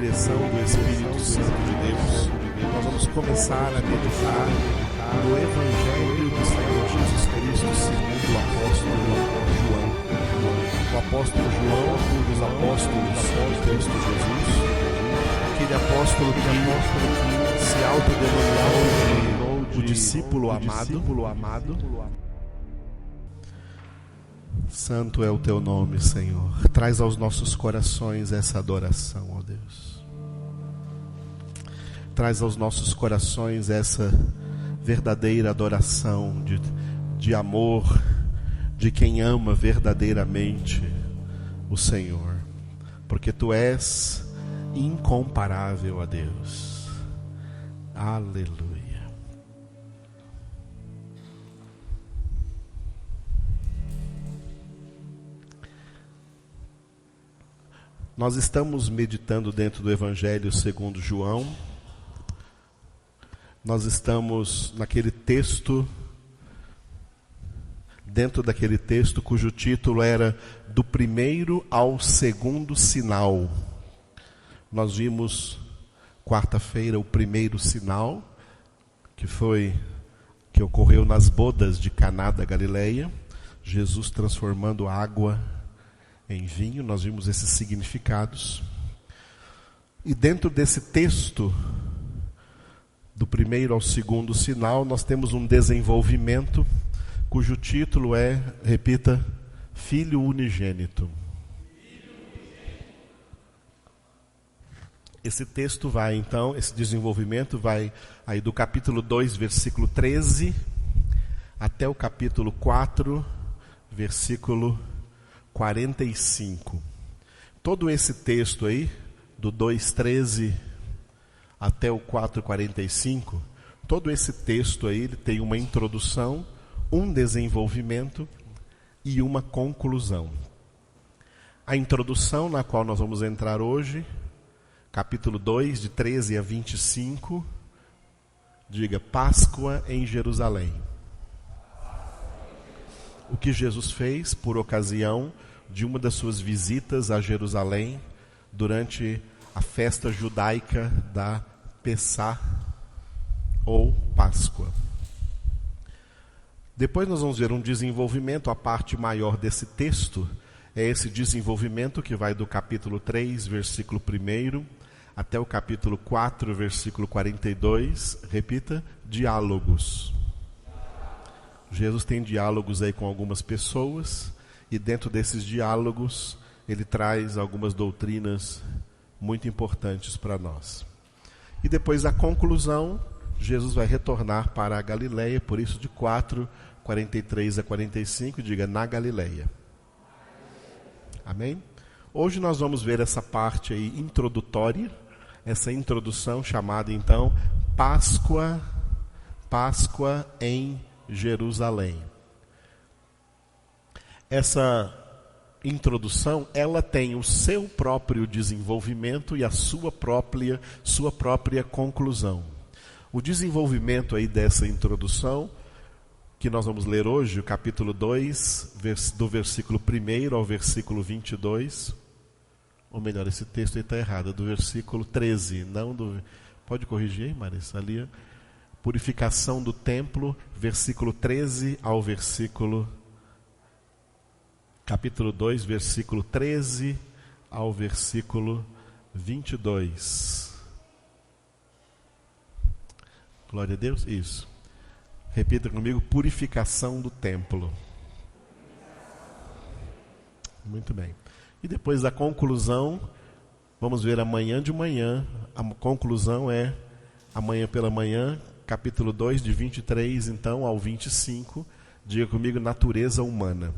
direção do Espírito Santo de Deus, nós vamos começar a meditar no Evangelho do Senhor Jesus Cristo segundo o apóstolo João. O apóstolo João, um dos apóstolos de Cristo Jesus, aquele apóstolo que se autodenominou de o discípulo amado. Santo é o teu nome, Senhor. Traz aos nossos corações essa adoração, ó Deus. Traz aos nossos corações essa verdadeira adoração de amor, de quem ama verdadeiramente o Senhor. Porque tu és incomparável, ó Deus. Aleluia. Nós estamos meditando dentro do Evangelho segundo João. Nós estamos naquele texto, dentro daquele texto cujo título era Do Primeiro ao Segundo Sinal. Nós vimos quarta-feira o primeiro sinal, que ocorreu nas bodas de Caná da Galileia, Jesus transformando água em vinho. Nós vimos esses significados. E dentro desse texto, do primeiro ao segundo sinal, nós temos um desenvolvimento cujo título é, repita, Filho Unigênito. Esse texto vai então, esse desenvolvimento vai aí do capítulo 2, versículo 13, até o capítulo 4, versículo 45. Todo esse texto aí, do 2:13 até o 4:45, todo esse texto aí ele tem uma introdução, um desenvolvimento e uma conclusão. A introdução na qual nós vamos entrar hoje, capítulo 2, de 13 a 25, diga: Páscoa em Jerusalém. O que Jesus fez por ocasião de uma das suas visitas a Jerusalém durante a festa judaica da Pessá ou Páscoa. Depois nós vamos ver um desenvolvimento. A parte maior desse texto é esse desenvolvimento que vai do capítulo 3, versículo 1 até o capítulo 4, versículo 42. Repita, diálogos. Jesus tem diálogos aí com algumas pessoas, e dentro desses diálogos ele traz algumas doutrinas muito importantes para nós. E depois da conclusão, Jesus vai retornar para a Galileia, por isso de 4:43 a 45, diga, na Galileia. Amém? Hoje nós vamos ver essa parte aí introdutória, essa introdução chamada então Páscoa em Jerusalém. Essa introdução, ela tem o seu próprio desenvolvimento e a sua própria conclusão. O desenvolvimento aí dessa introdução, que nós vamos ler hoje, o capítulo 2, do versículo 1 ao versículo 22, ou melhor, esse texto aí está errado, do versículo 13, não do... Pode corrigir aí, Marissa? Ali, purificação do templo, versículo 13 ao versículo... Capítulo 2, versículo 13 ao versículo 22. Glória a Deus. Isso. Repita comigo, purificação do templo. Muito bem. E depois da conclusão, vamos ver amanhã de manhã. A conclusão é amanhã pela manhã, capítulo 2, de 23 então ao 25. Diga comigo, natureza humana.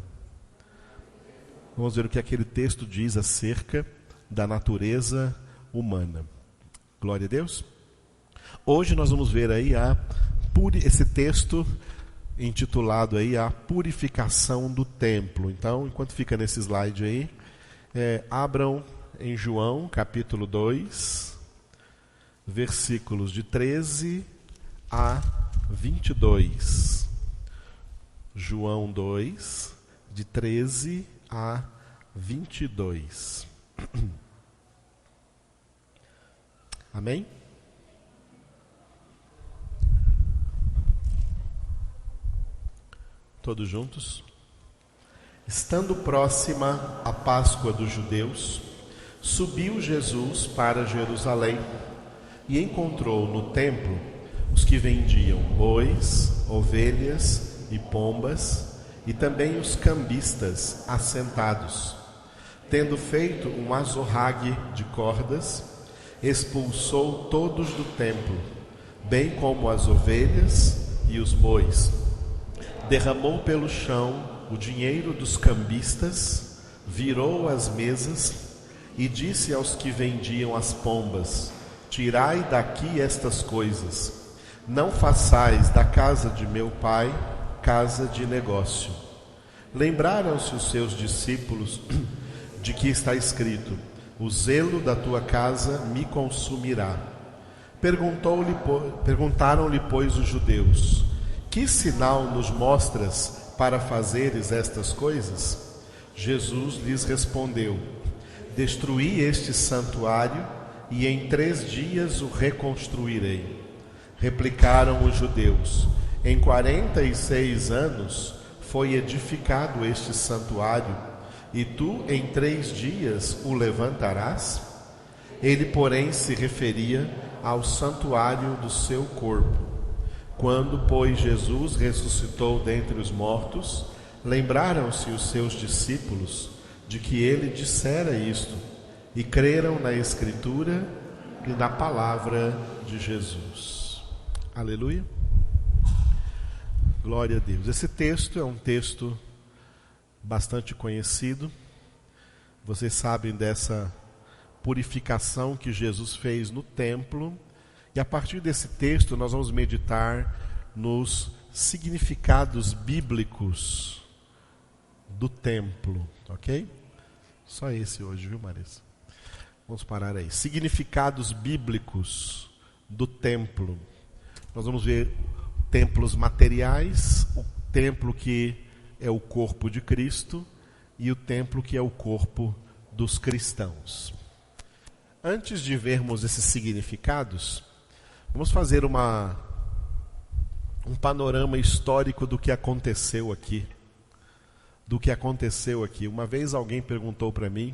Vamos ver o que aquele texto diz acerca da natureza humana. Glória a Deus. Hoje nós vamos ver aí esse texto intitulado aí a purificação do templo. Então, enquanto fica nesse slide aí, abram em João, capítulo 2, versículos de 13 a 22. João 2, de 13 a 22. Amém? Todos juntos? Estando próxima a Páscoa dos judeus, subiu Jesus para Jerusalém e encontrou no templo os que vendiam bois, ovelhas e pombas, e também os cambistas assentados. Tendo feito um azorrague de cordas, expulsou todos do templo, bem como as ovelhas e os bois. Derramou pelo chão o dinheiro dos cambistas, virou as mesas e disse aos que vendiam as pombas: tirai daqui estas coisas, não façais da casa de meu pai casa de negócio. Lembraram-se os seus discípulos de que está escrito: o zelo da tua casa me consumirá. Perguntaram-lhe, pois, os judeus: que sinal nos mostras para fazeres estas coisas? Jesus lhes respondeu: destruí este santuário e em 3 dias o reconstruirei. Replicaram os judeus: em 46 anos foi edificado este santuário, e tu em 3 dias o levantarás? Ele, porém, se referia ao santuário do seu corpo. Quando, pois, Jesus ressuscitou dentre os mortos, lembraram-se os seus discípulos de que ele dissera isto, e creram na Escritura e na palavra de Jesus. Aleluia. Glória a Deus. Esse texto é um texto bastante conhecido. Vocês sabem dessa purificação que Jesus fez no templo. E a partir desse texto nós vamos meditar nos significados bíblicos do templo, ok? Só esse hoje, viu, Marisa? Vamos parar aí. Significados bíblicos do templo. Nós vamos ver templos materiais, o templo que é o corpo de Cristo e o templo que é o corpo dos cristãos. Antes de vermos esses significados, vamos fazer um panorama histórico do que aconteceu aqui. Uma vez alguém perguntou para mim,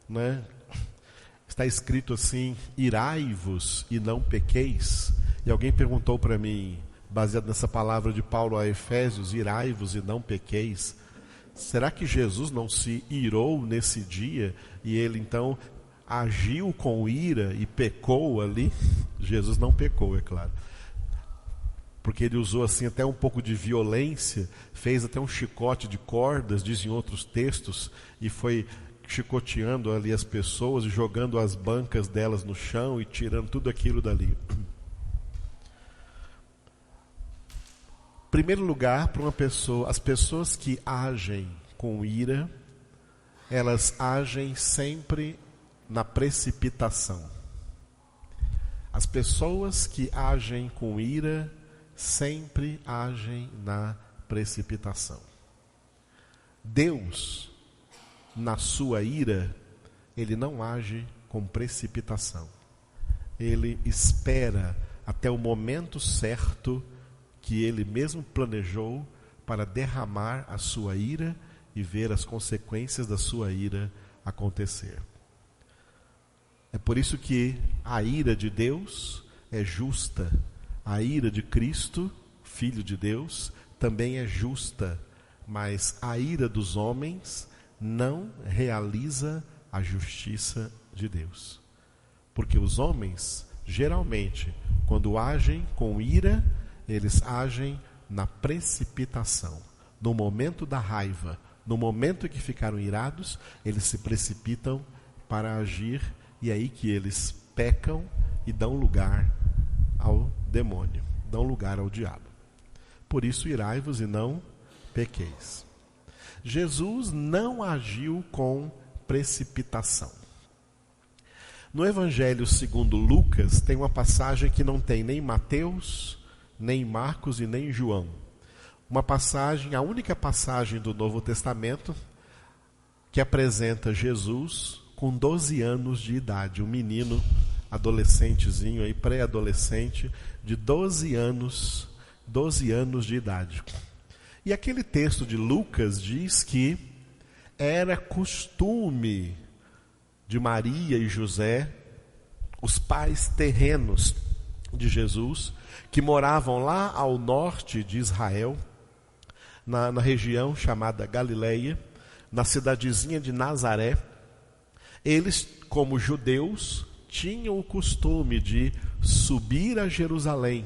né? Está escrito assim: irai-vos e não pequeis. E alguém perguntou para mim, baseado nessa palavra de Paulo a Efésios, irai-vos e não pequeis. Será que Jesus não se irou nesse dia e ele então agiu com ira e pecou ali? Jesus não pecou, é claro. Porque ele usou assim até um pouco de violência, fez até um chicote de cordas, dizem outros textos, e foi chicoteando ali as pessoas, jogando as bancas delas no chão e tirando tudo aquilo dali. Em primeiro lugar, para uma pessoa, as pessoas que agem com ira, elas agem sempre na precipitação. As pessoas que agem com ira sempre agem na precipitação. Deus, na sua ira, ele não age com precipitação. Ele espera até o momento certo que ele mesmo planejou para derramar a sua ira e ver as consequências da sua ira acontecer. É por isso que a ira de Deus é justa. A ira de Cristo, Filho de Deus, também é justa. Mas a ira dos homens não realiza a justiça de Deus. Porque os homens, geralmente, quando agem com ira, eles agem na precipitação. No momento da raiva, no momento em que ficaram irados, eles se precipitam para agir. E é aí que eles pecam e dão lugar ao demônio, dão lugar ao diabo. Por isso, irai-vos e não pequeis. Jesus não agiu com precipitação. No Evangelho segundo Lucas, tem uma passagem que não tem nem Mateus, nem Marcos e nem João. Uma passagem, a única passagem do Novo Testamento que apresenta Jesus com 12 anos de idade, um menino adolescentezinho aí, pré-adolescente, de 12 anos de idade. E aquele texto de Lucas diz que era costume de Maria e José, os pais terrenos de Jesus, que moravam lá ao norte de Israel, na região chamada Galileia, na cidadezinha de Nazaré. Eles, como judeus, tinham o costume de subir a Jerusalém,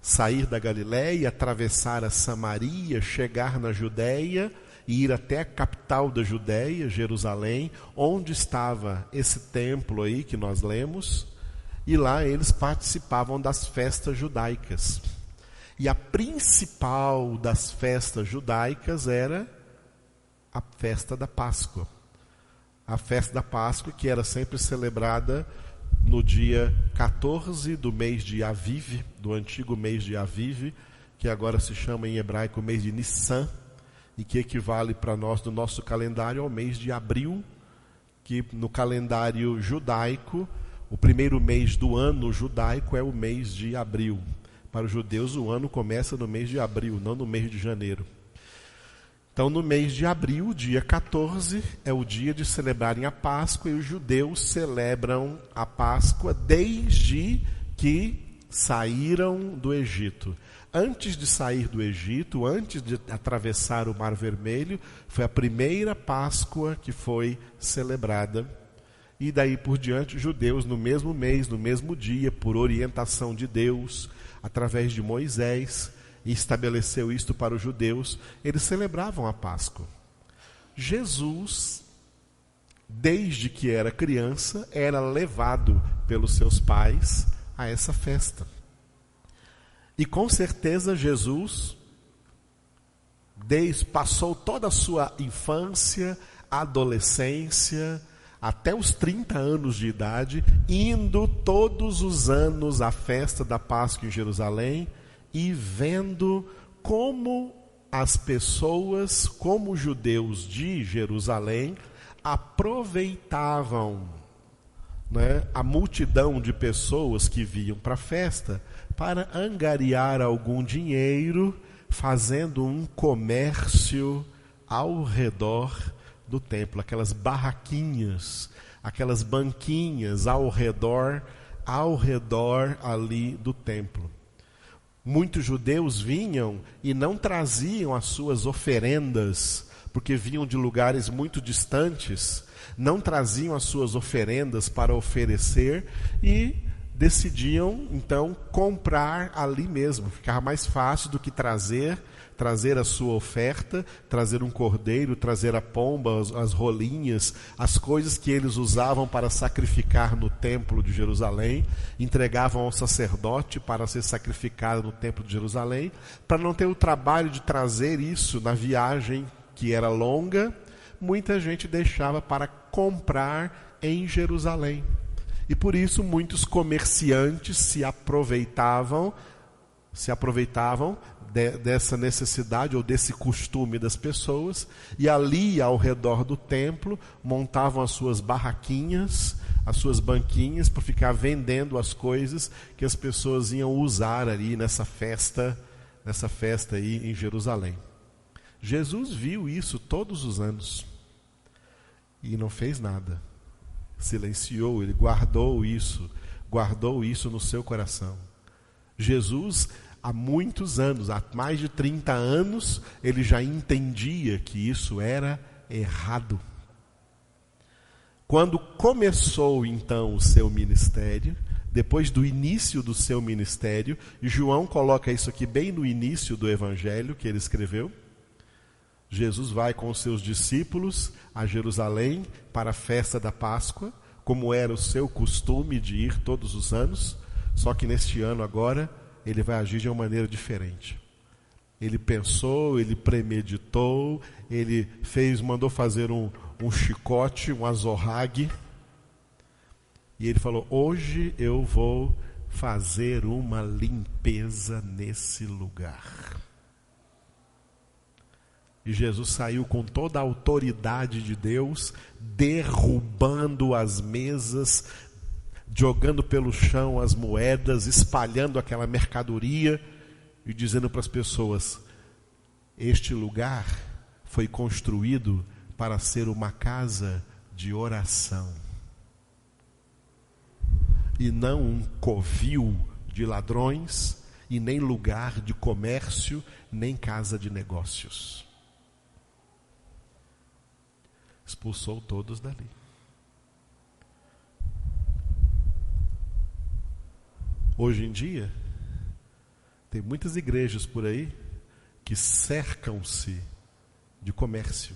sair da Galileia, atravessar a Samaria, chegar na Judéia e ir até a capital da Judéia, Jerusalém, onde estava esse templo aí que nós lemos, e lá eles participavam das festas judaicas. E a principal das festas judaicas era a festa da Páscoa. A festa da Páscoa, que era sempre celebrada no dia 14 do mês de Aviv, do antigo mês de Aviv, que agora se chama em hebraico mês de Nissan, e que equivale para nós, no nosso calendário, ao mês de Abril, que no calendário judaico, o primeiro mês do ano judaico é o mês de Abril. Para os judeus, o ano começa no mês de Abril, não no mês de janeiro. Então, no mês de abril, dia 14, é o dia de celebrarem a Páscoa, e os judeus celebram a Páscoa desde que saíram do Egito. Antes de sair do Egito, antes de atravessar o Mar Vermelho, foi a primeira Páscoa que foi celebrada. E daí por diante, os judeus, no mesmo mês, no mesmo dia, por orientação de Deus, através de Moisés, e estabeleceu isto para os judeus, eles celebravam a Páscoa. Jesus, desde que era criança, era levado pelos seus pais a essa festa. E com certeza Jesus passou toda a sua infância, adolescência, até os 30 anos de idade, indo todos os anos à festa da Páscoa em Jerusalém, e vendo como as pessoas, como os judeus de Jerusalém, aproveitavam, né, a multidão de pessoas que vinham para a festa para angariar algum dinheiro, fazendo um comércio ao redor do templo, aquelas barraquinhas, aquelas banquinhas ao redor ali do templo. Muitos judeus vinham e não traziam as suas oferendas, porque vinham de lugares muito distantes, não traziam as suas oferendas para oferecer e decidiam então comprar ali mesmo. Ficava mais fácil do que trazer a sua oferta, trazer um cordeiro, trazer a pomba, as rolinhas, as coisas que eles usavam para sacrificar no templo de Jerusalém, entregavam ao sacerdote para ser sacrificado no templo de Jerusalém, para não ter o trabalho de trazer isso na viagem que era longa. Muita gente deixava para comprar em Jerusalém. E por isso muitos comerciantes se aproveitavam dessa necessidade ou desse costume das pessoas, e ali ao redor do templo montavam as suas barraquinhas, as suas banquinhas, para ficar vendendo as coisas que as pessoas iam usar ali nessa festa aí em Jerusalém. Jesus viu isso todos os anos e não fez nada. Silenciou, ele guardou isso no seu coração. Jesus, há muitos anos, há mais de 30 anos, ele já entendia que isso era errado. Quando começou então o seu ministério, depois do início do seu ministério, e João coloca isso aqui bem no início do evangelho que ele escreveu, Jesus vai com os seus discípulos a Jerusalém para a festa da Páscoa, como era o seu costume de ir todos os anos, só que neste ano agora ele vai agir de uma maneira diferente. Ele pensou, ele premeditou, ele mandou fazer um chicote, um azorrague, e ele falou: hoje eu vou fazer uma limpeza nesse lugar. E Jesus saiu com toda a autoridade de Deus, derrubando as mesas, jogando pelo chão as moedas, espalhando aquela mercadoria e dizendo para as pessoas: este lugar foi construído para ser uma casa de oração e não um covil de ladrões, e nem lugar de comércio, nem casa de negócios. Expulsou todos dali. Hoje em dia, tem muitas igrejas por aí que cercam-se de comércio.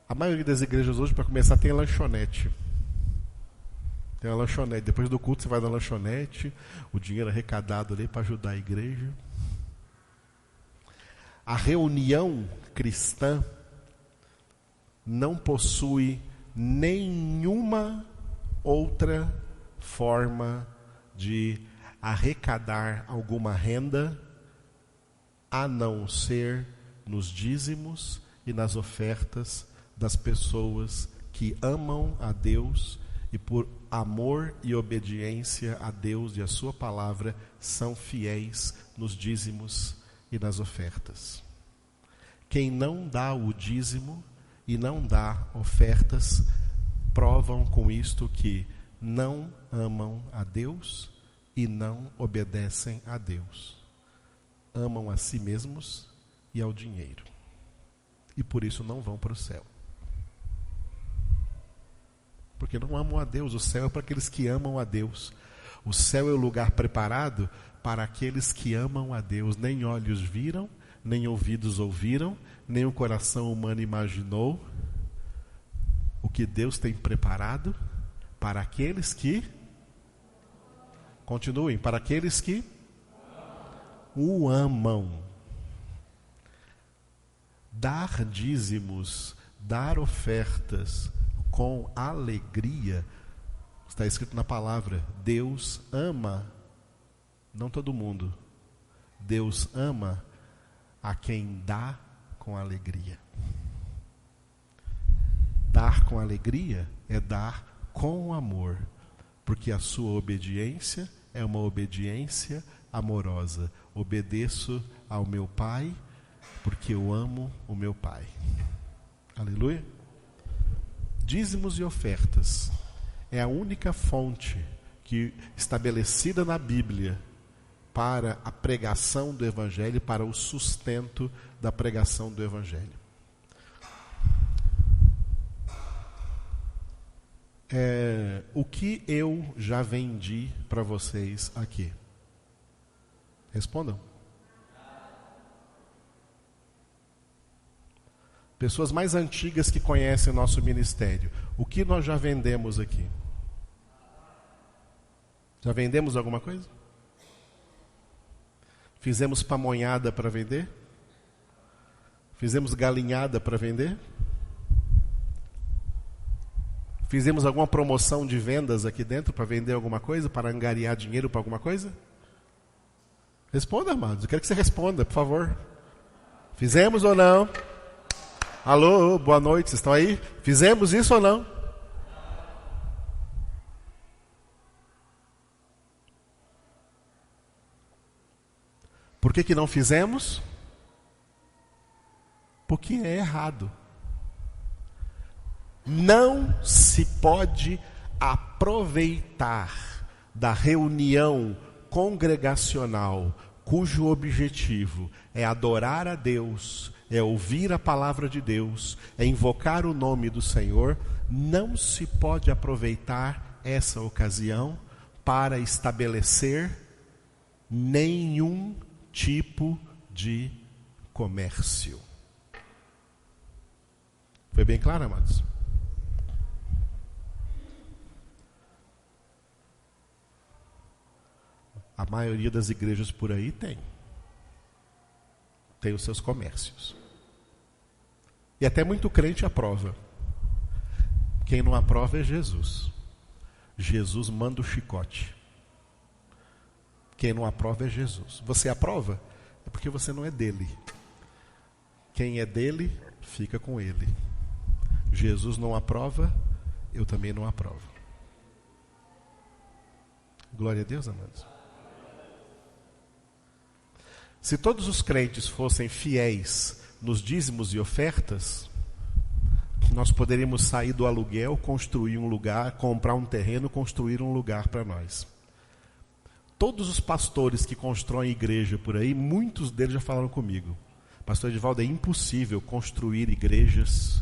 A maioria das igrejas hoje, para começar, tem lanchonete. Tem uma lanchonete. Depois do culto você vai na lanchonete, o dinheiro arrecadado ali para ajudar a igreja. A reunião cristã não possui nenhuma outra forma de arrecadar alguma renda a não ser nos dízimos e nas ofertas das pessoas que amam a Deus e por amor e obediência a Deus e a sua palavra são fiéis nos dízimos e nas ofertas. Quem não dá o dízimo e não dá ofertas provam com isto que não amam a Deus e não obedecem a Deus. Amam a si mesmos e ao dinheiro. E por isso não vão para o céu. Porque não amam a Deus. O céu é para aqueles que amam a Deus. O céu é o lugar preparado para aqueles que amam a Deus. Nem olhos viram, nem ouvidos ouviram, nem o coração humano imaginou o que Deus tem preparado para aqueles que... Continuem, para aqueles que o amam. Dar dízimos, dar ofertas com alegria, está escrito na palavra, Deus ama, não todo mundo, Deus ama a quem dá com alegria. Dar com alegria é dar com amor, porque a sua obediência é uma obediência amorosa. Obedeço ao meu Pai, porque eu amo o meu Pai. Aleluia. Dízimos e ofertas é a única fonte que estabelecida na Bíblia para a pregação do Evangelho, para o sustento da pregação do Evangelho. O que eu já vendi para vocês aqui? Respondam. Pessoas mais antigas que conhecem o nosso ministério. O que nós já vendemos aqui? Já vendemos alguma coisa? Fizemos pamonhada para vender? Fizemos galinhada para vender? Fizemos alguma promoção de vendas aqui dentro para vender alguma coisa, para angariar dinheiro para alguma coisa? Responda, amados. Eu quero que você responda, por favor. Fizemos ou não? Alô, boa noite, vocês estão aí? Fizemos isso ou não? Por que não fizemos? Porque é errado. Não se pode aproveitar da reunião congregacional cujo objetivo é adorar a Deus, é ouvir a palavra de Deus, é invocar o nome do Senhor. Não se pode aproveitar essa ocasião para estabelecer nenhum tipo de comércio. Foi bem claro, amados? A maioria das igrejas por aí tem os seus comércios. E até muito crente aprova. Quem não aprova é Jesus. Jesus manda o chicote. Quem não aprova é Jesus. Você aprova? É porque você não é dele. Quem é dele, fica com ele. Jesus não aprova, eu também não aprovo. Glória a Deus, amados. Se todos os crentes fossem fiéis nos dízimos e ofertas, nós poderíamos sair do aluguel, construir um lugar, comprar um terreno, construir um lugar para nós. Todos os pastores que constroem igreja por aí, muitos deles já falaram comigo: Pastor Edivaldo, é impossível construir igrejas,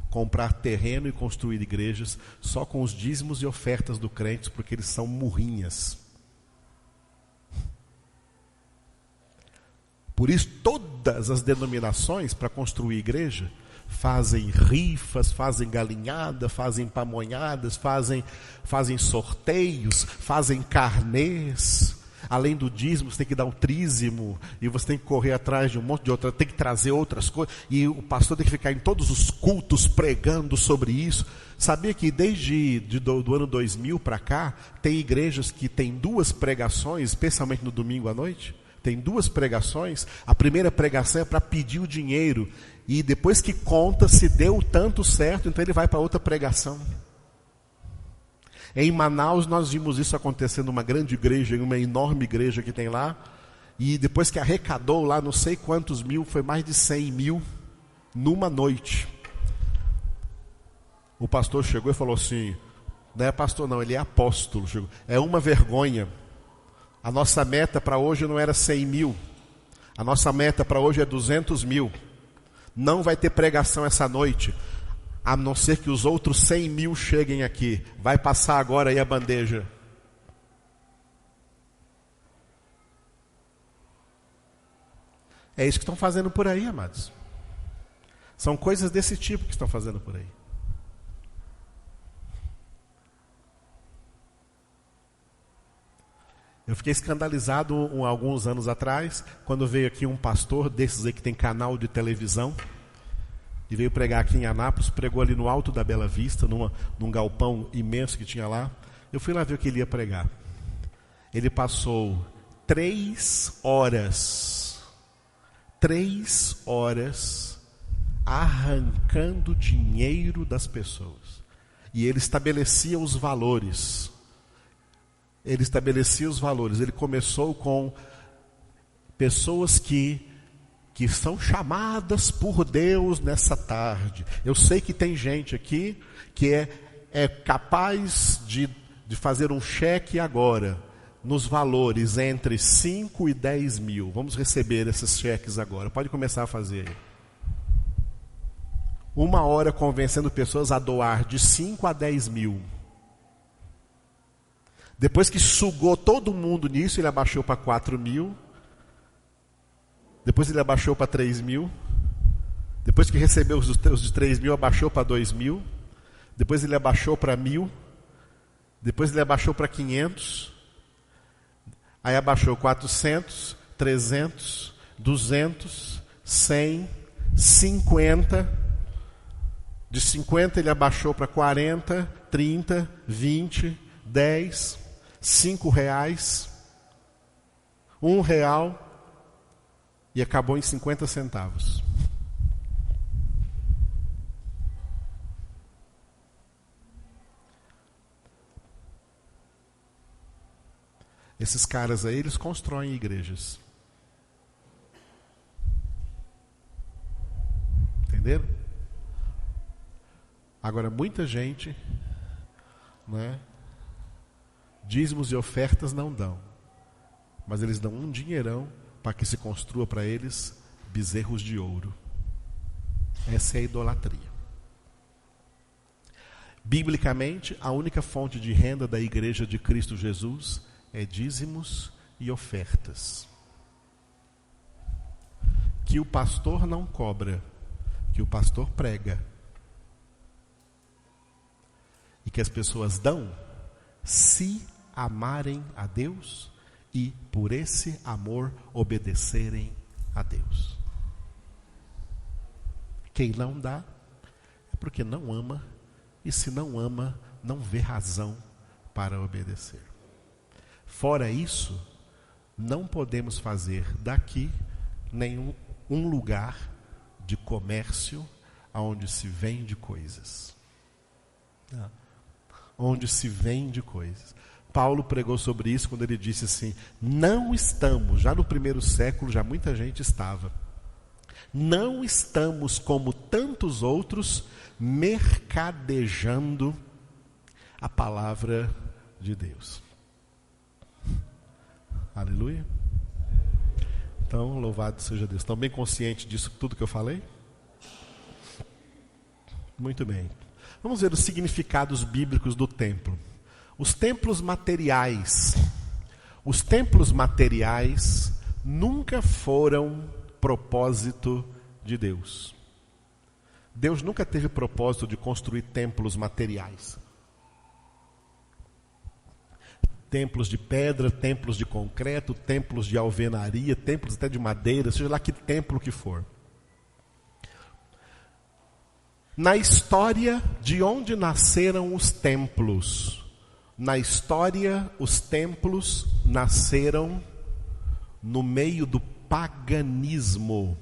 comprar terreno e construir igrejas só com os dízimos e ofertas do crentes, porque eles são murrinhas. Por isso, todas as denominações para construir igreja fazem rifas, fazem galinhada, fazem pamonhadas, fazem sorteios, fazem carnês. Além do dízimo, você tem que dar um trízimo, e você tem que correr atrás de um monte de outras, tem que trazer outras coisas, e o pastor tem que ficar em todos os cultos pregando sobre isso. Sabia que desde do ano 2000 para cá, tem igrejas que tem 2 pregações, especialmente no domingo à noite? Tem 2 pregações. A primeira pregação é para pedir o dinheiro, e depois que conta, se deu tanto certo, então ele vai para outra pregação. Em Manaus nós vimos isso acontecendo numa grande igreja, em uma enorme igreja que tem lá, e depois que arrecadou lá não sei quantos mil, foi mais de 100 mil numa noite. O pastor chegou e falou assim: não é pastor não, ele é apóstolo. Chegou, é uma vergonha. A nossa meta para hoje não era 100 mil, a nossa meta para hoje é 200 mil. Não vai ter pregação essa noite, a não ser que os outros 100 mil cheguem aqui. Vai passar agora aí a bandeja. É isso que estão fazendo por aí, amados. São coisas desse tipo que estão fazendo por aí. Eu fiquei escandalizado alguns anos atrás, quando veio aqui um pastor desses aí que tem canal de televisão, e veio pregar aqui em Anápolis, pregou ali no alto da Bela Vista, num galpão imenso que tinha lá. Eu fui lá ver o que ele ia pregar. Ele passou 3 horas arrancando dinheiro das pessoas. E ele estabelecia os valores. Ele começou com pessoas que são chamadas por Deus nessa tarde. Eu sei que tem gente aqui que é capaz de fazer um cheque agora, nos valores entre 5 e 10 mil. Vamos receber esses cheques agora. Pode começar a fazer aí. 1 hora convencendo pessoas a doar de 5 a 10 mil. Depois que sugou todo mundo nisso, ele abaixou para 4 mil. Depois ele abaixou para 3 mil. Depois que recebeu os de 3 mil, abaixou para 2 mil. Depois ele abaixou para 1.000. Depois ele abaixou para 500. Aí abaixou 400, 300, 200, 100, 50. De 50 ele abaixou para 40, 30, 20, 10, 5 reais, 1 real, e acabou em 50 centavos. Esses caras aí, eles constroem igrejas. Entenderam? Agora, muita gente, né, dízimos e ofertas não dão, mas eles dão um dinheirão para que se construa para eles bezerros de ouro. Essa é a idolatria. Biblicamente, a única fonte de renda da igreja de Cristo Jesus é dízimos e ofertas, que o pastor não cobra, que o pastor prega, e que as pessoas dão se amarem a Deus e por esse amor obedecerem a Deus. Quem não dá é porque não ama, e se não ama, não vê razão para obedecer. Fora isso, não podemos fazer daqui nenhum lugar de comércio onde se vende coisas. onde se vende coisas. Paulo pregou sobre isso quando ele disse assim: não estamos, já no primeiro século já muita gente estava, não estamos como tantos outros mercadejando a palavra de Deus. Aleluia. Então, louvado seja Deus. Estão bem conscientes disso tudo que eu falei? Muito bem. Vamos ver os significados bíblicos do templo. Os templos materiais nunca foram propósito de Deus. Deus nunca teve propósito de construir templos materiais. Templos de pedra, templos de concreto, templos de alvenaria, templos até de madeira, seja lá que templo que for. Na história, de onde nasceram os templos? Na história, os templos nasceram no meio do paganismo,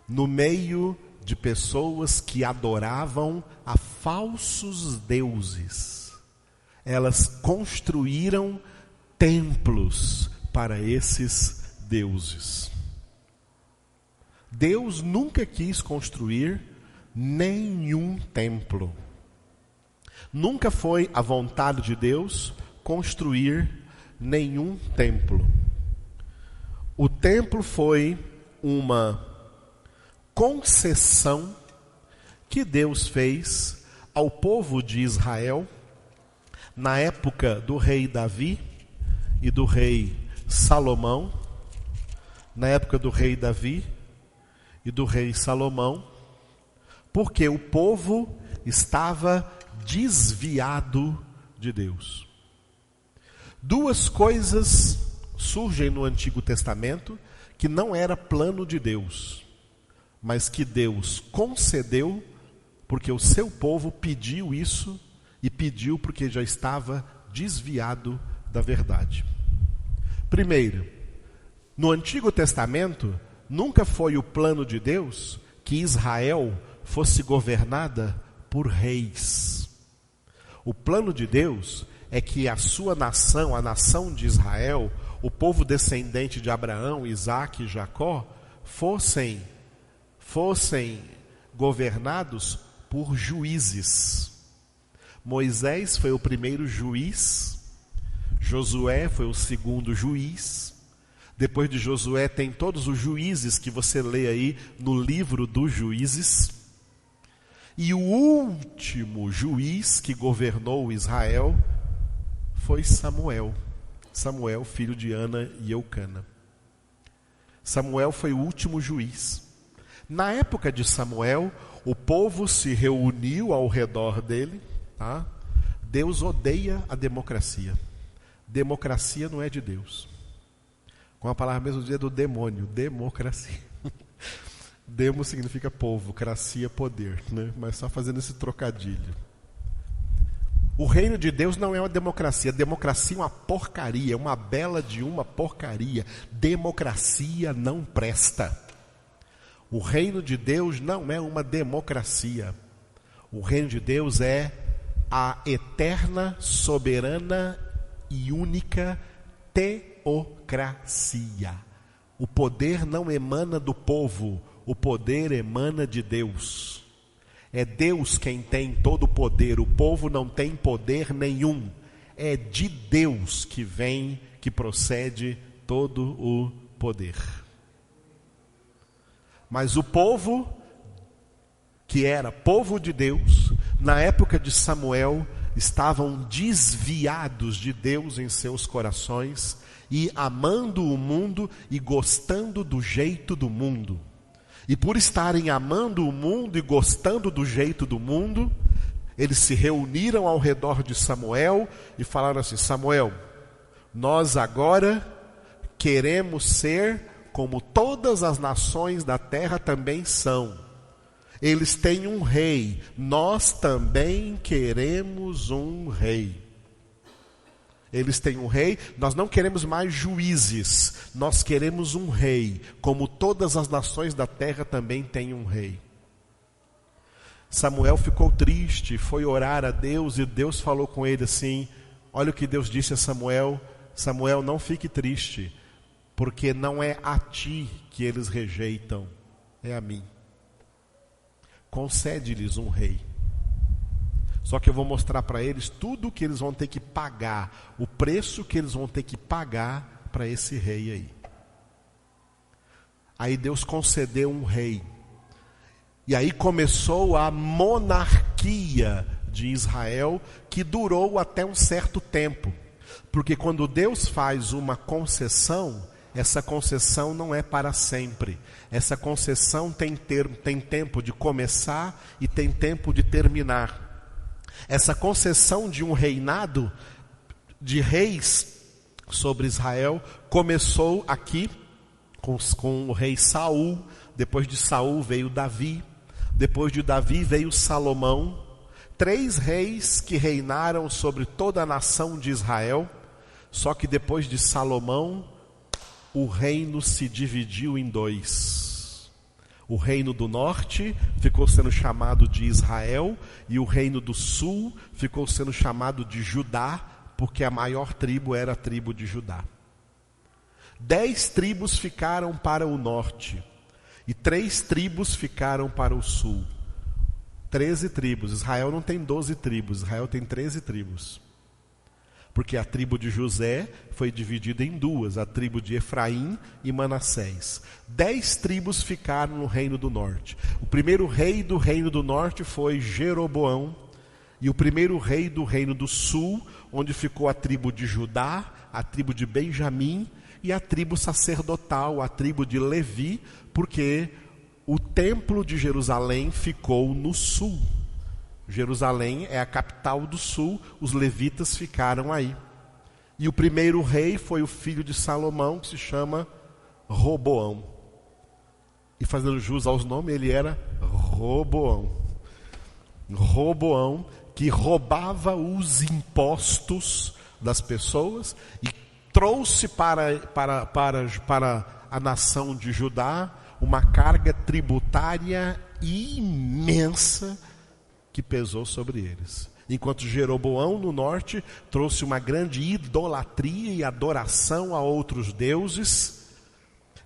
no meio de pessoas que adoravam a falsos deuses. Elas construíram templos para esses deuses. Deus nunca quis construir nenhum templo. Nunca foi a vontade de Deus construir nenhum templo. O templo foi uma concessão que Deus fez ao povo de Israel na época do rei Davi e do rei Salomão. Na época do rei Davi e do rei Salomão, porque o povo estava desviado de Deus. Duas coisas surgem no Antigo Testamento que não era plano de Deus, mas que Deus concedeu porque o seu povo pediu isso, e pediu porque já estava desviado da verdade. Primeiro, no Antigo Testamento, nunca foi o plano de Deus que Israel fosse governada por reis. O plano de Deus é que a sua nação, a nação de Israel, o povo descendente de Abraão, Isaque e Jacó, fossem governados por juízes. Moisés foi o primeiro juiz, Josué foi o segundo juiz. Depois de Josué tem todos os juízes que você lê aí no livro dos Juízes. E o último juiz que governou Israel foi Samuel. Samuel, filho de Ana e Eucana. Samuel foi o último juiz. Na época de Samuel, o povo se reuniu ao redor dele. Tá? Deus odeia a democracia. Democracia não é de Deus. Com a palavra mesmo dia do demônio, democracia. Demo significa povo, cracia poder, né? Mas só fazendo esse trocadilho. O reino de Deus não é uma democracia. Democracia é uma porcaria, uma bela de uma porcaria. Democracia não presta. O reino de Deus não é uma democracia. O reino de Deus é a eterna, soberana e única teocracia. O poder não emana do povo, o poder emana de Deus. É Deus quem tem todo o poder, o povo não tem poder nenhum. É de Deus que vem, que procede todo o poder. Mas o povo, que era povo de Deus, na época de Samuel, estavam desviados de Deus em seus corações e amando o mundo e gostando do jeito do mundo. E por estarem amando o mundo e gostando do jeito do mundo, eles se reuniram ao redor de Samuel e falaram assim: Samuel, nós agora queremos ser como todas as nações da terra também são. Eles têm um rei, nós também queremos um rei. Eles têm um rei, nós não queremos mais juízes, nós queremos um rei, como todas as nações da terra também têm um rei. Samuel ficou triste, foi orar a Deus e Deus falou com ele assim: olha o que Deus disse a Samuel: Samuel, não fique triste, porque não é a ti que eles rejeitam, é a mim. Concede-lhes um rei. Só que eu vou mostrar para eles tudo o que eles vão ter que pagar, o preço que eles vão ter que pagar para esse rei aí. Aí Deus concedeu um rei. E aí começou a monarquia de Israel, que durou até um certo tempo. Porque quando Deus faz uma concessão, essa concessão não é para sempre. Essa concessão tem tempo de começar e tem tempo de terminar. Essa concessão de um reinado de reis sobre Israel começou aqui com o rei Saul. Depois de Saul veio Davi. Depois de Davi veio Salomão. 3 reis que reinaram sobre toda a nação de Israel. Só que depois de Salomão, o reino se dividiu em 2. O reino do norte ficou sendo chamado de Israel, e o reino do sul ficou sendo chamado de Judá, porque a maior tribo era a tribo de Judá. 10 tribos ficaram para o norte, e 3 tribos ficaram para o sul. 13 tribos. Israel não tem 12 tribos, Israel tem 13 tribos. Porque a tribo de José foi dividida em 2, a tribo de Efraim e Manassés. 10 tribos ficaram no reino do norte. O primeiro rei do reino do norte foi Jeroboão. E o primeiro rei do reino do sul, onde ficou a tribo de Judá, a tribo de Benjamim e a tribo sacerdotal, a tribo de Levi, porque o templo de Jerusalém ficou no sul. Jerusalém é a capital do sul, os levitas ficaram aí. E o primeiro rei foi o filho de Salomão, que se chama Roboão. E fazendo jus aos nomes, ele era Roboão. Roboão, que roubava os impostos das pessoas e trouxe para a nação de Judá uma carga tributária imensa que pesou sobre eles. Enquanto Jeroboão no norte trouxe uma grande idolatria e adoração a outros deuses.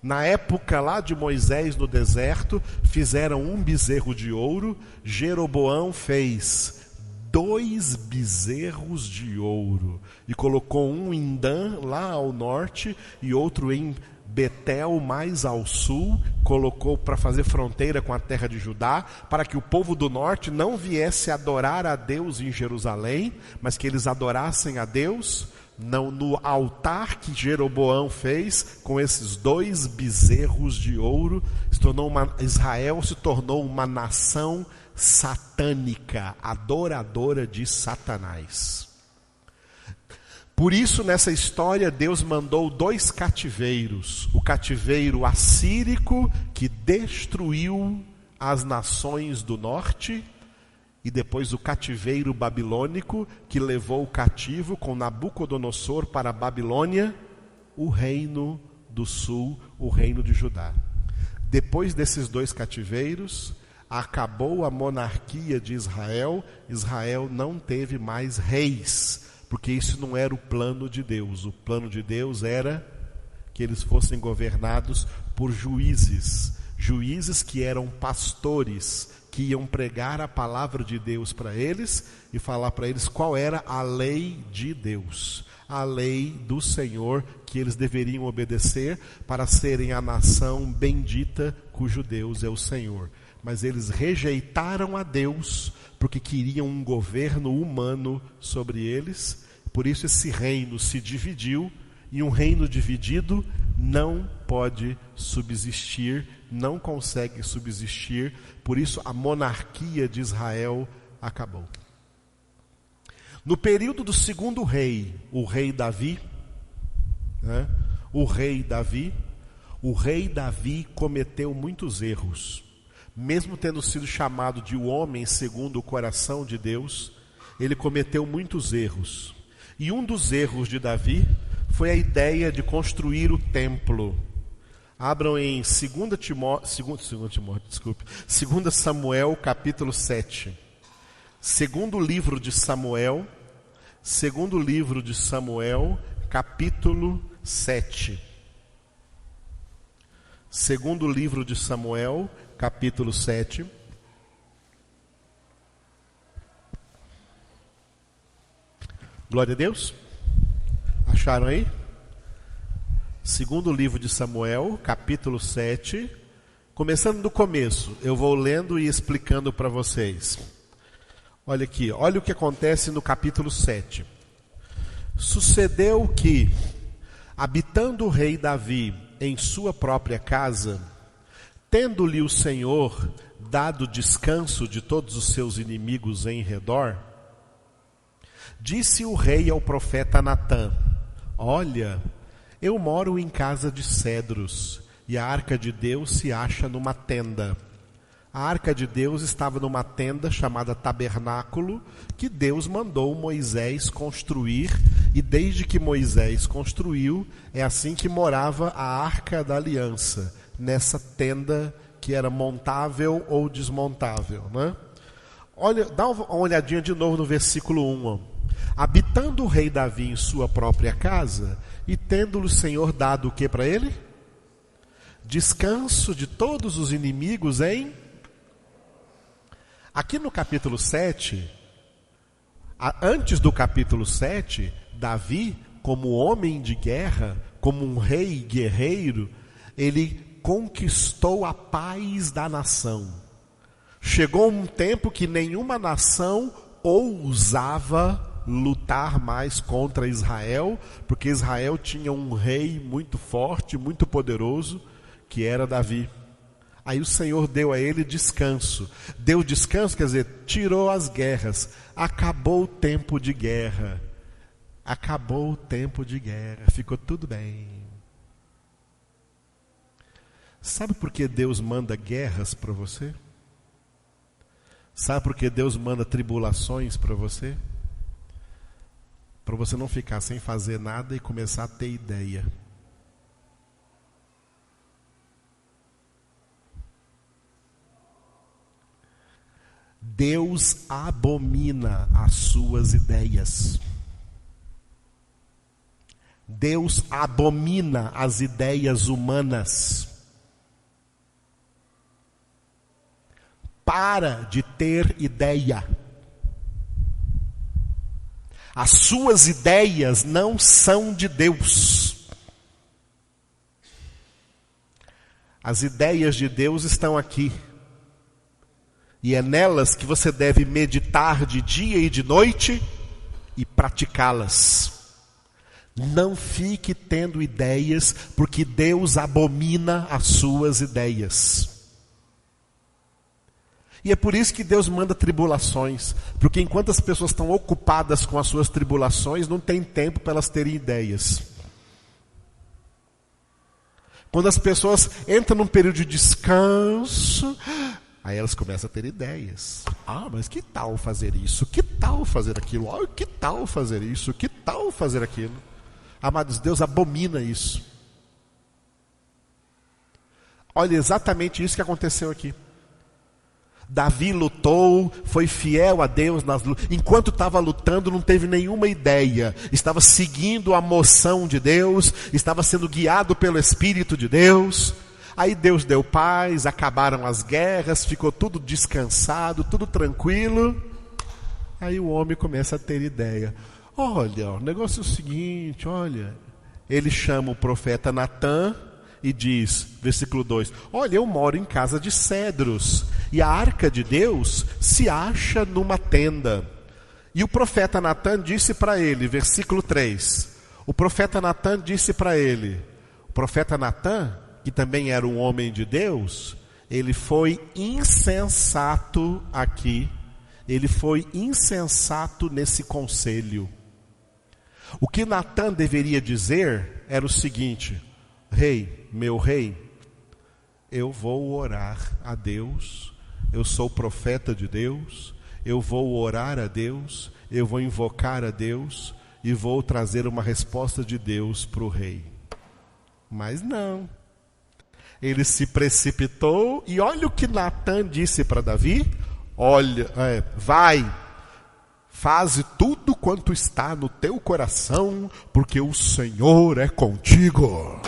Na época lá de Moisés no deserto, fizeram um bezerro de ouro. Jeroboão fez 2 bezerros de ouro e colocou um em Dan, lá ao norte, e outro em Betel, mais ao sul, colocou para fazer fronteira com a terra de Judá, para que o povo do norte não viesse adorar a Deus em Jerusalém, mas que eles adorassem a Deus no altar que Jeroboão fez com esses 2 bezerros de ouro. Israel se tornou uma nação satânica, adoradora de Satanás. Por isso, nessa história, Deus mandou 2 cativeiros. O cativeiro assírico, que destruiu as nações do norte, e depois o cativeiro babilônico, que levou o cativo com Nabucodonosor para a Babilônia, o reino do sul, o reino de Judá. Depois desses 2 cativeiros, acabou a monarquia de Israel. Israel não teve mais reis, porque isso não era o plano de Deus. O plano de Deus era que eles fossem governados por juízes. Juízes que eram pastores, que iam pregar a palavra de Deus para eles e falar para eles qual era a lei de Deus, a lei do Senhor que eles deveriam obedecer para serem a nação bendita cujo Deus é o Senhor. Mas eles rejeitaram a Deus porque queriam um governo humano sobre eles. Por isso esse reino se dividiu, e um reino dividido não pode subsistir, não consegue subsistir. Por isso a monarquia de Israel acabou. No período do segundo rei, o rei Davi, o rei Davi cometeu muitos erros. Mesmo tendo sido chamado de o homem segundo o coração de Deus, ele cometeu muitos erros. E um dos erros de Davi foi a ideia de construir o templo. Abram em 2 Samuel, capítulo 7. Segundo livro de Samuel, capítulo 7. Segundo livro de Samuel, capítulo 7. Glória a Deus. Acharam aí? Segundo livro de Samuel, capítulo 7. Começando do começo, eu vou lendo e explicando para vocês. Olha aqui, olha o que acontece no capítulo 7. Sucedeu que, habitando o rei Davi em sua própria casa, tendo-lhe o Senhor dado descanso de todos os seus inimigos em redor, disse o rei ao profeta Natã: olha, eu moro em casa de cedros, e a arca de Deus se acha numa tenda. A arca de Deus estava numa tenda chamada tabernáculo, que Deus mandou Moisés construir, e desde que Moisés construiu, é assim que morava a arca da aliança, nessa tenda que era montável ou desmontável, né? Olha, dá uma olhadinha de novo no versículo 1. Ó. Habitando o rei Davi em sua própria casa, e tendo-lhe o Senhor dado o que para ele? Descanso de todos os inimigos em... Aqui no capítulo 7, antes do capítulo 7, Davi, como homem de guerra, como um rei guerreiro, ele conquistou a paz da nação. Chegou um tempo que nenhuma nação ousava lutar mais contra Israel, porque Israel tinha um rei muito forte, muito poderoso, que era Davi. Aí o Senhor deu a ele descanso. Deu descanso, quer dizer, tirou as guerras. Acabou o tempo de guerra. Acabou o tempo de guerra. Ficou tudo bem. Sabe por que Deus manda guerras para você? Sabe por que Deus manda tribulações para você? Para você não ficar sem fazer nada e começar a ter ideia. Deus abomina as suas ideias. Deus abomina as ideias humanas. Para de ter ideia. As suas ideias não são de Deus. As ideias de Deus estão aqui. E é nelas que você deve meditar de dia e de noite e praticá-las. Não fique tendo ideias, porque Deus abomina as suas ideias. E é por isso que Deus manda tribulações, porque enquanto as pessoas estão ocupadas com as suas tribulações, não tem tempo para elas terem ideias. Quando as pessoas entram num período de descanso, aí elas começam a ter ideias. Ah, mas que tal fazer isso? Que tal fazer aquilo? Ah, que tal fazer isso? Que tal fazer aquilo? Amados, Deus abomina isso. Olha exatamente isso que aconteceu aqui. Davi lutou, foi fiel a Deus nas lutas. Enquanto estava lutando, não teve nenhuma ideia. Estava seguindo a moção de Deus, estava sendo guiado pelo Espírito de Deus. Aí Deus deu paz, acabaram as guerras, ficou tudo descansado, tudo tranquilo. Aí o homem começa a ter ideia. Olha, o negócio é o seguinte, olha. Ele chama o profeta Natã e diz, versículo 2, olha, eu moro em casa de cedros, e a arca de Deus se acha numa tenda. E o profeta Natã disse para ele, versículo 3, o profeta Natã disse para ele, o profeta Natã, que também era um homem de Deus, ele foi insensato aqui, ele foi insensato nesse conselho. O que Natã deveria dizer era o seguinte, rei, meu rei, eu vou orar a Deus, eu sou profeta de Deus, eu vou orar a Deus, eu vou invocar a Deus e vou trazer uma resposta de Deus para o rei. Mas não. Ele se precipitou e olha o que Natã disse para Davi. Olha, vai, faze tudo quanto está no teu coração, porque o Senhor é contigo.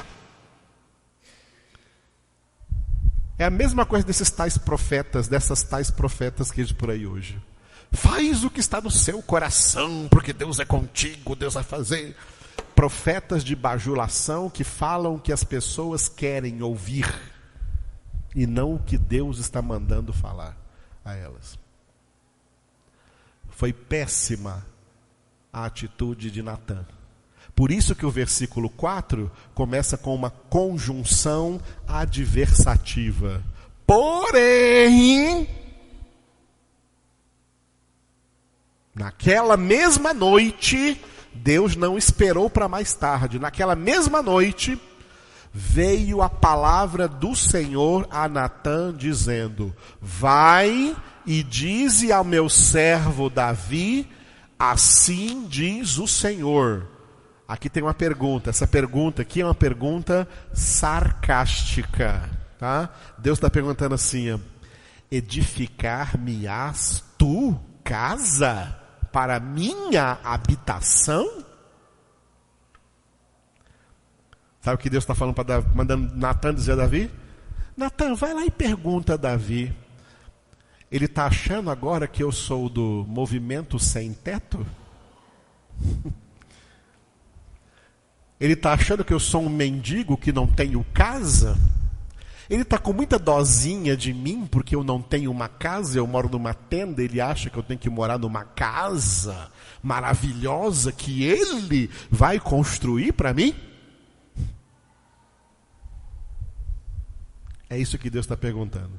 É a mesma coisa dessas tais profetas que diz por aí hoje. Faz o que está no seu coração, porque Deus é contigo, Deus vai fazer. Profetas de bajulação que falam o que as pessoas querem ouvir e não o que Deus está mandando falar a elas. Foi péssima a atitude de Natã. Por isso que o versículo 4 começa com uma conjunção adversativa. Porém, naquela mesma noite, Deus não esperou para mais tarde. Naquela mesma noite, veio a palavra do Senhor a Natã dizendo: vai e dize ao meu servo Davi, assim diz o Senhor. Aqui tem uma pergunta. Essa pergunta aqui é uma pergunta sarcástica, tá? Deus está perguntando assim: edificar-me-ás tu casa para minha habitação? Sabe o que Deus está falando para mandando Natã dizer a Davi? Natã, vai lá e pergunta a Davi. Ele está achando agora que eu sou do movimento sem teto? Ele está achando que eu sou um mendigo que não tenho casa? Ele está com muita dosinha de mim porque eu não tenho uma casa, eu moro numa tenda, ele acha que eu tenho que morar numa casa maravilhosa que ele vai construir para mim? É isso que Deus está perguntando.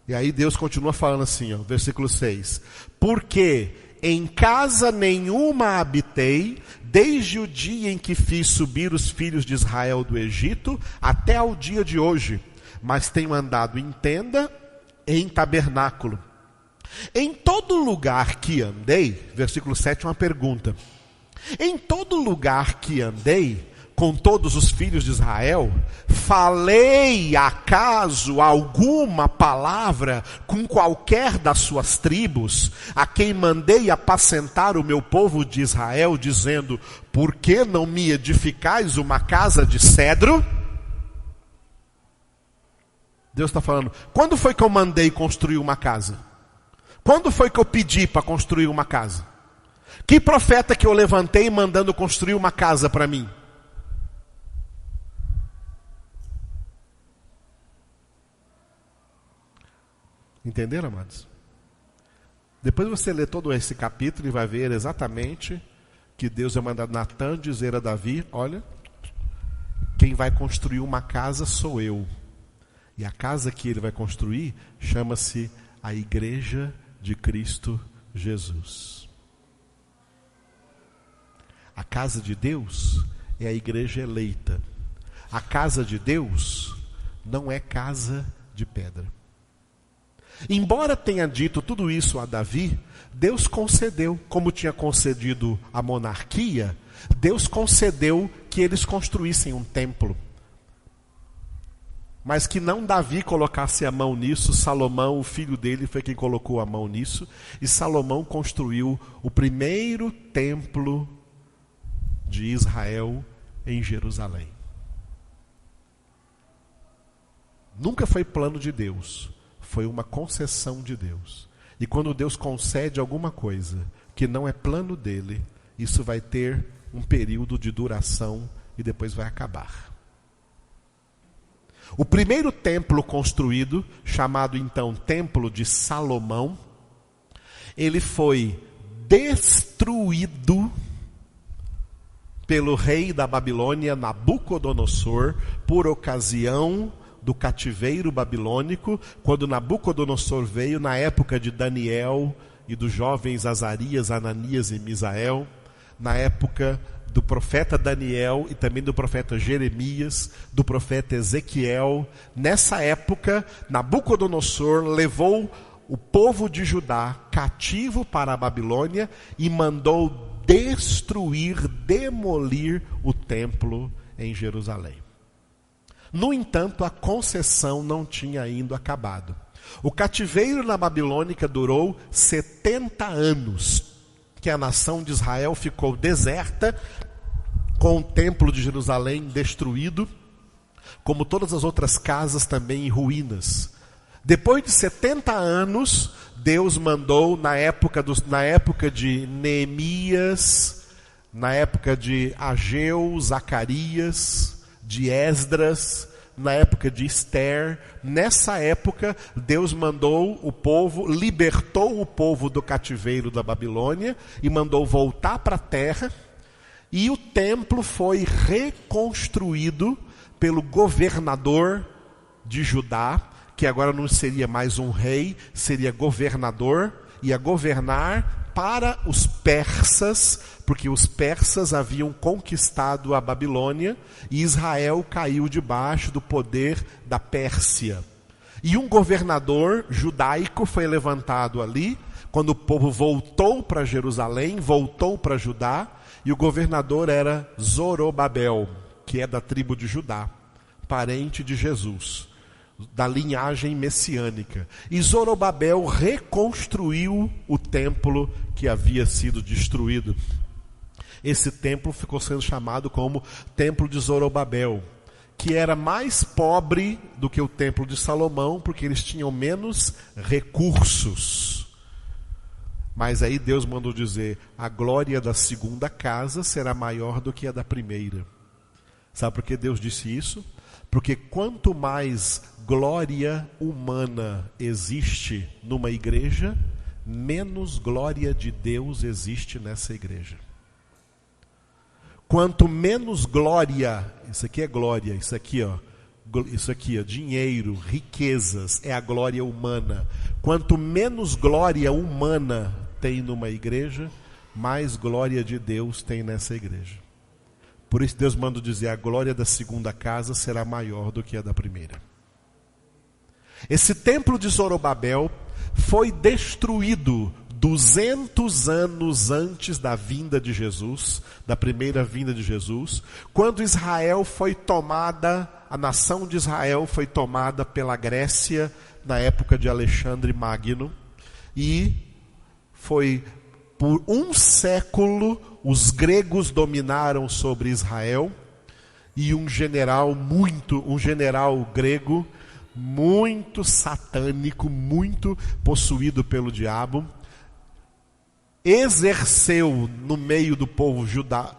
E aí Deus continua falando assim, ó, versículo 6. Porque em casa nenhuma habitei, desde o dia em que fiz subir os filhos de Israel do Egito, até ao dia de hoje. Mas tenho andado em tenda, em tabernáculo. Em todo lugar que andei, versículo 7 é uma pergunta. Em todo lugar que andei, com todos os filhos de Israel, falei acaso alguma palavra com qualquer das suas tribos, a quem mandei apacentar o meu povo de Israel, dizendo, por que não me edificais uma casa de cedro? Deus está falando, quando foi que eu mandei construir uma casa? Quando foi que eu pedi para construir uma casa? Que profeta que eu levantei mandando construir uma casa para mim? Entenderam, amados? Depois você lê todo esse capítulo e vai ver exatamente que Deus vai mandar Natã dizer a Davi, olha, quem vai construir uma casa sou eu. E a casa que ele vai construir chama-se a Igreja de Cristo Jesus. A casa de Deus é a igreja eleita. A casa de Deus não é casa de pedra. Embora tenha dito tudo isso a Davi, Deus concedeu, como tinha concedido a monarquia, Deus concedeu que eles construíssem um templo. Mas que não Davi colocasse a mão nisso, Salomão, o filho dele, foi quem colocou a mão nisso, e Salomão construiu o primeiro templo de Israel em Jerusalém. Nunca foi plano de Deus. Foi uma concessão de Deus. E quando Deus concede alguma coisa que não é plano dele, isso vai ter um período de duração e depois vai acabar. O primeiro templo construído, chamado então Templo de Salomão, ele foi destruído pelo rei da Babilônia, Nabucodonosor, por ocasião do cativeiro babilônico, quando Nabucodonosor veio na época de Daniel e dos jovens Azarias, Ananias e Misael, na época do profeta Daniel e também do profeta Jeremias, do profeta Ezequiel. Nessa época, Nabucodonosor levou o povo de Judá cativo para a Babilônia e mandou destruir, demolir o templo em Jerusalém. No entanto, a concessão não tinha ainda acabado. O cativeiro na Babilônica durou 70 anos, que a nação de Israel ficou deserta, com o templo de Jerusalém destruído, como todas as outras casas também em ruínas. Depois de 70 anos, Deus mandou, na época de Neemias, na época de Ageu, Zacarias, de Esdras, na época de Esther, nessa época, Deus mandou o povo, libertou o povo do cativeiro da Babilônia e mandou voltar para a terra, e o templo foi reconstruído pelo governador de Judá, que agora não seria mais um rei, seria governador, ia governar para os persas, porque os persas haviam conquistado a Babilônia e Israel caiu debaixo do poder da Pérsia. E um governador judaico foi levantado ali, quando o povo voltou para Jerusalém, voltou para Judá, e o governador era Zorobabel, que é da tribo de Judá, parente de Jesus, da linhagem messiânica. E Zorobabel reconstruiu o templo que havia sido destruído. Esse templo ficou sendo chamado como Templo de Zorobabel, que era mais pobre do que o Templo de Salomão, porque eles tinham menos recursos. Mas aí Deus mandou dizer, a glória da segunda casa será maior do que a da primeira. Sabe por que Deus disse isso? Porque quanto mais glória humana existe numa igreja, menos glória de Deus existe nessa igreja. Quanto menos glória, isso aqui é glória, isso aqui ó, dinheiro, riquezas, é a glória humana. Quanto menos glória humana tem numa igreja, mais glória de Deus tem nessa igreja. Por isso Deus manda dizer, a glória da segunda casa será maior do que a da primeira. Esse templo de Zorobabel foi destruído 200 anos antes da vinda de Jesus, da primeira vinda de Jesus, quando Israel foi tomada, a nação de Israel foi tomada pela Grécia na época de Alexandre Magno, e foi por um século os gregos dominaram sobre Israel, e um general grego muito satânico, muito possuído pelo diabo, exerceu no meio do povo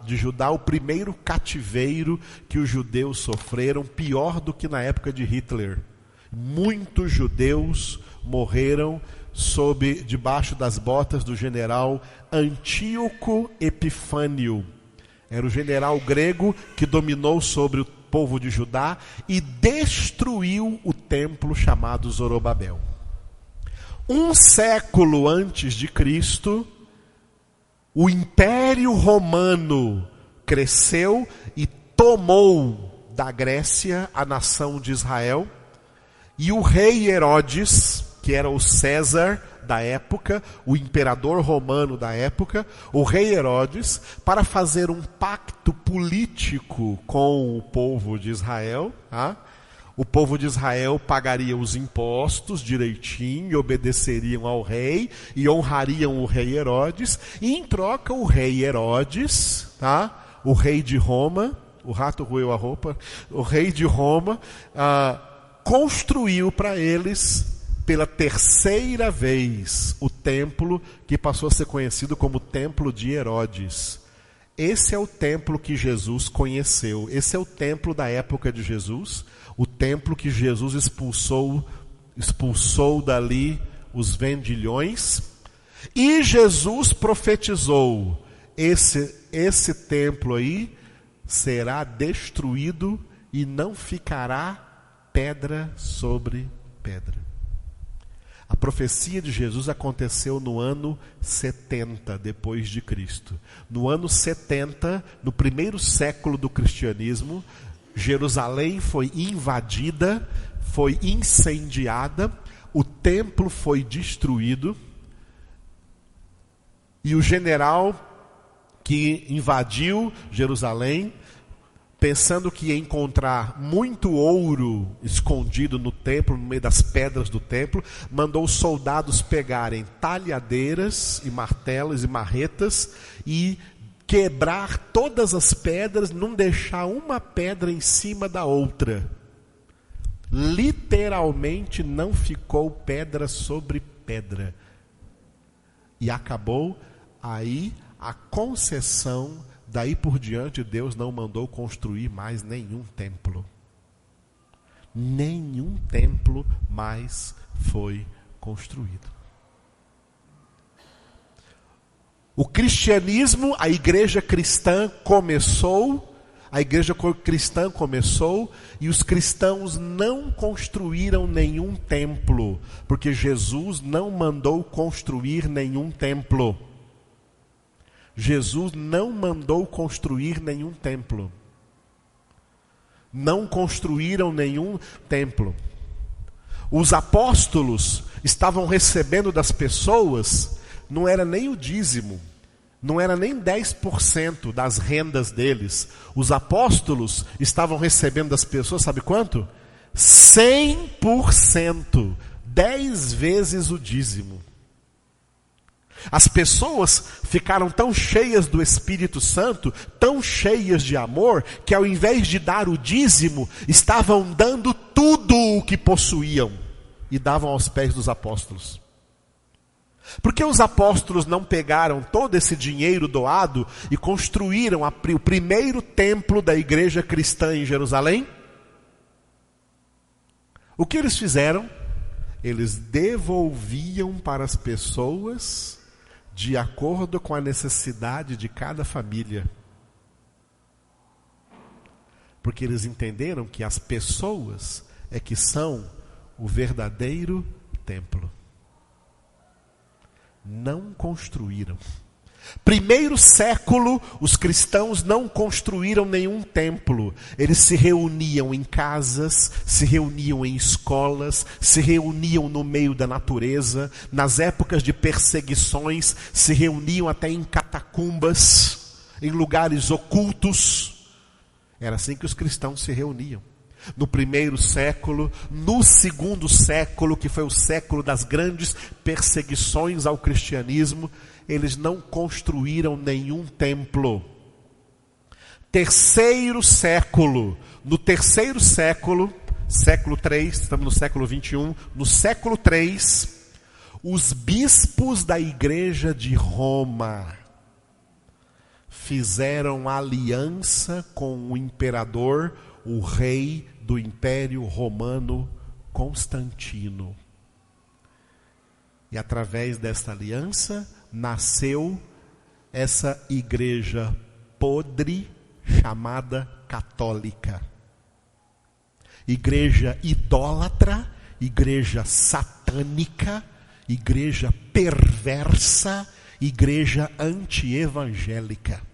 de Judá o primeiro cativeiro que os judeus sofreram, pior do que na época de Hitler. Muitos judeus morreram debaixo das botas do general Antíoco Epifânio. Era o general grego que dominou sobre o povo de Judá e destruiu o templo chamado Zorobabel. Um século antes de Cristo, o Império Romano cresceu e tomou da Grécia a nação de Israel, e o rei Herodes, que era o César da época, o imperador romano da época, o rei Herodes, para fazer um pacto político com o povo de Israel, o povo de Israel pagaria os impostos direitinho, obedeceriam ao rei e honrariam o rei Herodes, e em troca o rei Herodes, o rei de Roma, o rato roeu a roupa, o rei de Roma construiu para eles pela terceira vez o templo que passou a ser conhecido como Templo de Herodes. Esse é o templo que Jesus conheceu, esse é o templo da época de Jesus, o templo que Jesus expulsou dali os vendilhões, e Jesus profetizou, esse templo aí será destruído e não ficará pedra sobre pedra. A profecia de Jesus aconteceu no ano 70 depois de Cristo. No ano 70, no primeiro século do cristianismo, Jerusalém foi invadida, foi incendiada, o templo foi destruído, e o general que invadiu Jerusalém pensando que ia encontrar muito ouro escondido no templo, no meio das pedras do templo, mandou os soldados pegarem talhadeiras e martelos e marretas e quebrar todas as pedras, não deixar uma pedra em cima da outra. Literalmente não ficou pedra sobre pedra. E acabou aí a concessão. Daí por diante, Deus não mandou construir mais nenhum templo. Nenhum templo mais foi construído. O cristianismo, a igreja cristã começou e os cristãos não construíram nenhum templo, porque Jesus não mandou construir nenhum templo. Jesus não mandou construir nenhum templo. Não construíram nenhum templo. Os apóstolos estavam recebendo das pessoas, não era nem o dízimo, não era nem 10% das rendas deles. Os apóstolos estavam recebendo das pessoas, sabe quanto? 100%, 10 vezes o dízimo. As pessoas ficaram tão cheias do Espírito Santo, tão cheias de amor, que ao invés de dar o dízimo, estavam dando tudo o que possuíam e davam aos pés dos apóstolos. Por que os apóstolos não pegaram todo esse dinheiro doado e construíram o primeiro templo da igreja cristã em Jerusalém? O que eles fizeram? Eles devolviam para as pessoas de acordo com a necessidade de cada família. Porque eles entenderam que as pessoas é que são o verdadeiro templo. Não construíram. Primeiro século, os cristãos não construíram nenhum templo. Eles se reuniam em casas, se reuniam em escolas, se reuniam no meio da natureza. Nas épocas de perseguições, se reuniam até em catacumbas, em lugares ocultos. Era assim que os cristãos se reuniam. No primeiro século, no segundo século, que foi o século das grandes perseguições ao cristianismo, eles não construíram nenhum templo. Terceiro século, no terceiro século, século 3, estamos no século 21, no século 3, os bispos da igreja de Roma fizeram aliança com o imperador, o rei do Império Romano, Constantino. E através dessa aliança, nasceu essa igreja podre chamada católica. Igreja idólatra, igreja satânica, igreja perversa, igreja anti-evangélica.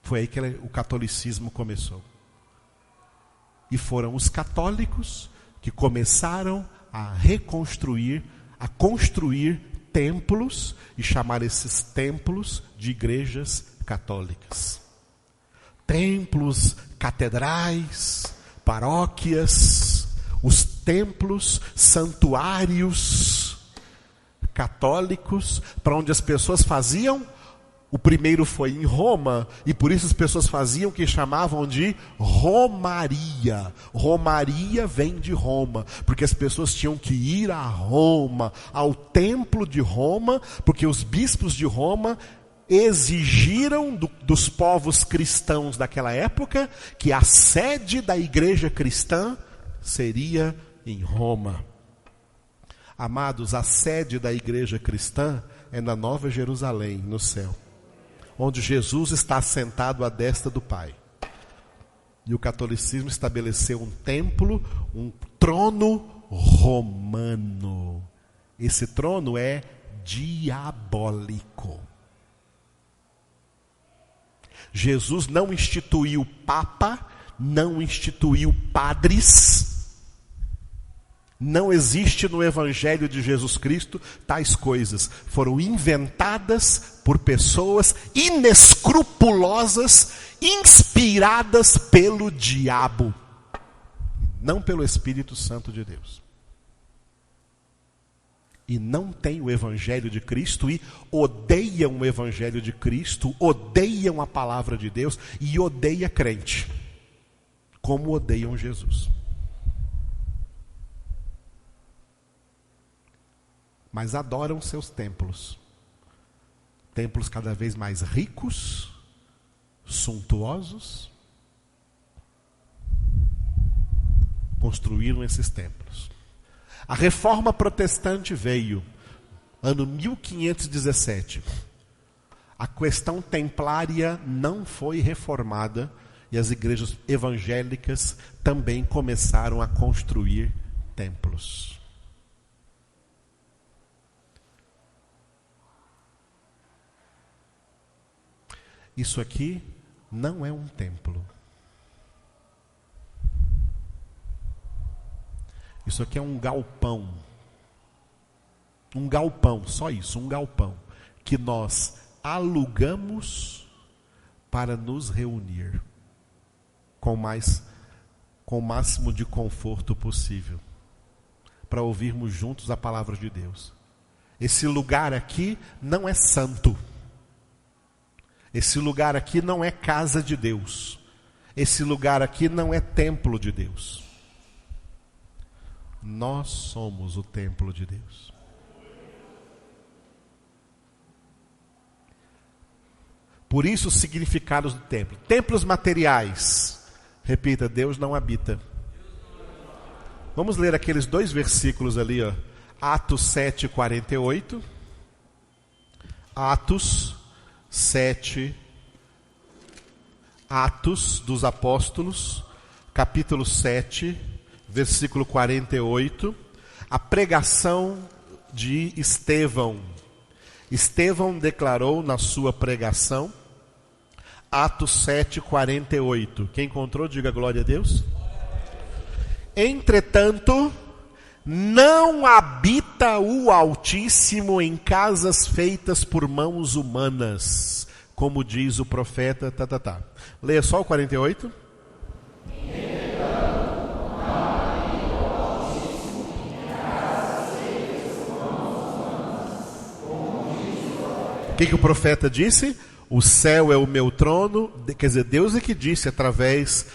Foi aí que o catolicismo começou. E foram os católicos que começaram a reconstruir, a construir templos e chamar esses templos de igrejas católicas. Templos, catedrais, paróquias, os templos, santuários católicos, para onde as pessoas faziam. O primeiro foi em Roma, e por isso as pessoas faziam o que chamavam de romaria. Romaria vem de Roma, porque as pessoas tinham que ir a Roma, ao templo de Roma, porque os bispos de Roma exigiram dos povos cristãos daquela época que a sede da igreja cristã seria em Roma. Amados, a sede da igreja cristã é na Nova Jerusalém, no céu, onde Jesus está assentado à destra do Pai. E o catolicismo estabeleceu um templo, um trono romano. Esse trono é diabólico. Jesus não instituiu papa, não instituiu padres. Não existe no Evangelho de Jesus Cristo tais coisas. Foram inventadas por pessoas inescrupulosas, inspiradas pelo diabo, não pelo Espírito Santo de Deus. E não tem o Evangelho de Cristo e odeiam o Evangelho de Cristo, odeiam a palavra de Deus e odeiam crente, como odeiam Jesus. Mas adoram seus templos. Templos cada vez mais ricos, suntuosos. Construíram esses templos. A reforma protestante veio, ano 1517. A questão templária não foi reformada e as igrejas evangélicas também começaram a construir templos. Isso aqui não é um templo. Isso aqui é um galpão. Um galpão, só isso, um galpão. Que nós alugamos para nos reunir com o máximo de conforto possível. Para ouvirmos juntos a palavra de Deus. Esse lugar aqui não é santo. Esse lugar aqui não é casa de Deus. Esse lugar aqui não é templo de Deus. Nós somos o templo de Deus. Por isso os significados do templo. Templos materiais. Repita, Deus não habita. Vamos ler aqueles 2 versículos ali, ó. Atos 7, 48. Atos 7. Atos dos Apóstolos, capítulo 7, versículo 48. A pregação de Estevão. Estevão declarou na sua pregação, Atos 7, 48. Quem encontrou, diga glória a Deus. Entretanto, não habita o Altíssimo em casas feitas por mãos humanas, como diz o profeta. Leia só o 48. O que o profeta disse? O céu é o meu trono. Quer dizer, Deus é que disse através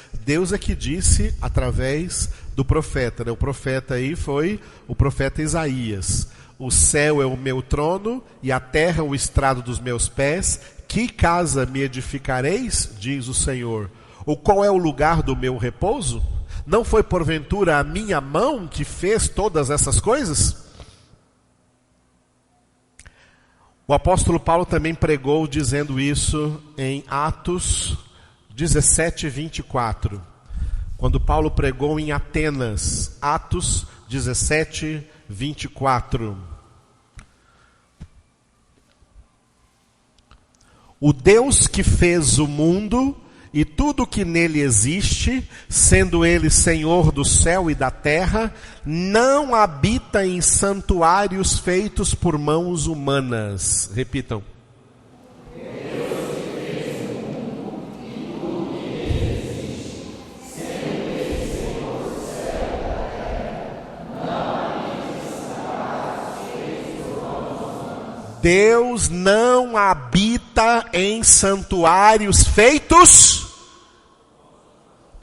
do profeta, né? O profeta aí foi o profeta Isaías. O céu é o meu trono e a terra o estrado dos meus pés. Que casa me edificareis, diz o Senhor? Ou qual é o lugar do meu repouso? Não foi porventura a minha mão que fez todas essas coisas? O apóstolo Paulo também pregou dizendo isso em Atos 17, 24. Quando Paulo pregou em Atenas, Atos 17, 24. O Deus que fez o mundo e tudo o que nele existe, sendo ele Senhor do céu e da terra, não habita em santuários feitos por mãos humanas. Repitam. Deus não habita em santuários feitos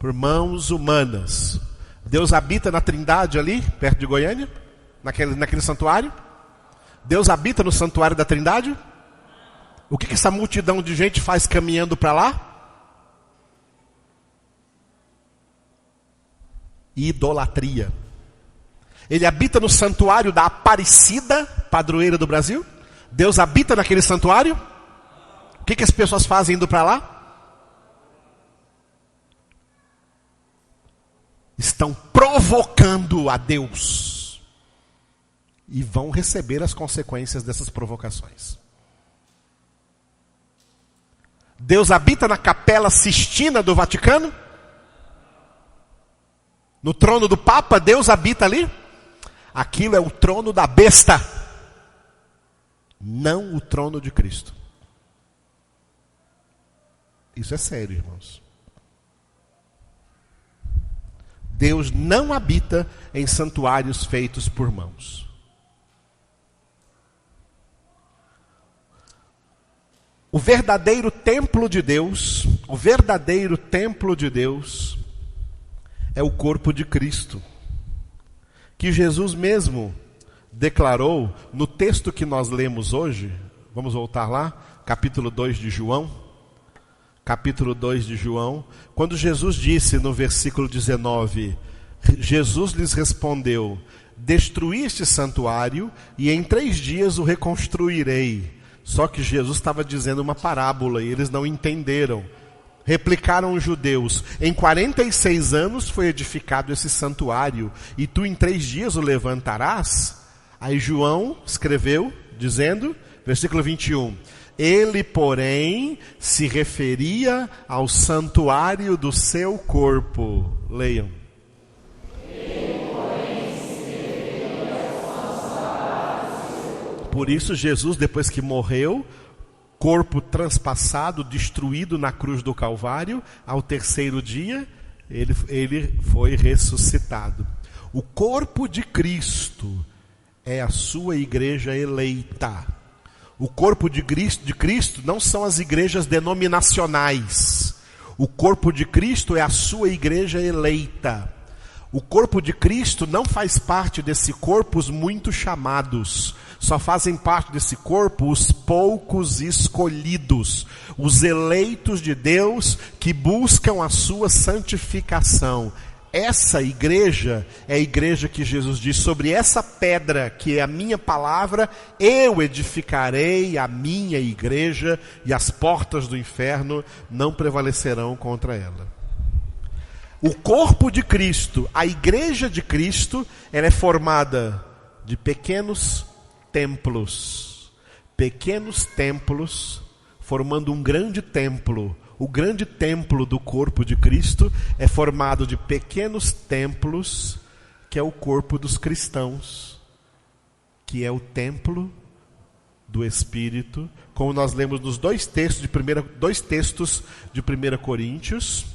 por mãos humanas. Deus habita na Trindade ali, perto de Goiânia, naquele santuário. Deus habita no santuário da Trindade. O que essa multidão de gente faz caminhando para lá? Idolatria. Ele habita no santuário da Aparecida, padroeira do Brasil. Deus habita naquele santuário? O que as pessoas fazem indo para lá? Estão provocando a Deus. E vão receber as consequências dessas provocações. Deus habita na Capela Sistina do Vaticano? No trono do Papa, Deus habita ali? aquilo é o trono da besta, não o trono de Cristo. Isso é sério, irmãos. Deus não habita em santuários feitos por mãos. O verdadeiro templo de Deus, é o corpo de Cristo, que Jesus mesmo declarou no texto que nós lemos hoje. Vamos voltar lá, capítulo 2 de João. Capítulo 2 de João, quando Jesus disse no versículo 19, Jesus lhes respondeu: destruí este santuário e em 3 dias o reconstruirei. Só que Jesus estava dizendo uma parábola e eles não entenderam. Replicaram os judeus: em 46 anos foi edificado esse santuário e tu em 3 dias o levantarás? Aí João escreveu dizendo, versículo 21, ele, porém, se referia ao santuário do seu corpo. Leiam. Por isso Jesus, depois que morreu, corpo transpassado, destruído na cruz do Calvário, ao 3º dia, ele foi ressuscitado. O corpo de Cristo é a sua igreja eleita. O corpo de Cristo não são as igrejas denominacionais. O corpo de Cristo é a sua igreja eleita. O corpo de Cristo não faz parte desse corpo os muito chamados. Só fazem parte desse corpo os poucos escolhidos, os eleitos de Deus que buscam a sua santificação. Essa igreja é a igreja que Jesus diz: sobre essa pedra que é a minha palavra, eu edificarei a minha igreja e as portas do inferno não prevalecerão contra ela. O corpo de Cristo, a igreja de Cristo, ela é formada de pequenos templos formando um grande templo. O grande templo do corpo de Cristo é formado de pequenos templos, que é o corpo dos cristãos, que é o templo do Espírito, como nós lemos nos dois textos de 1 Coríntios.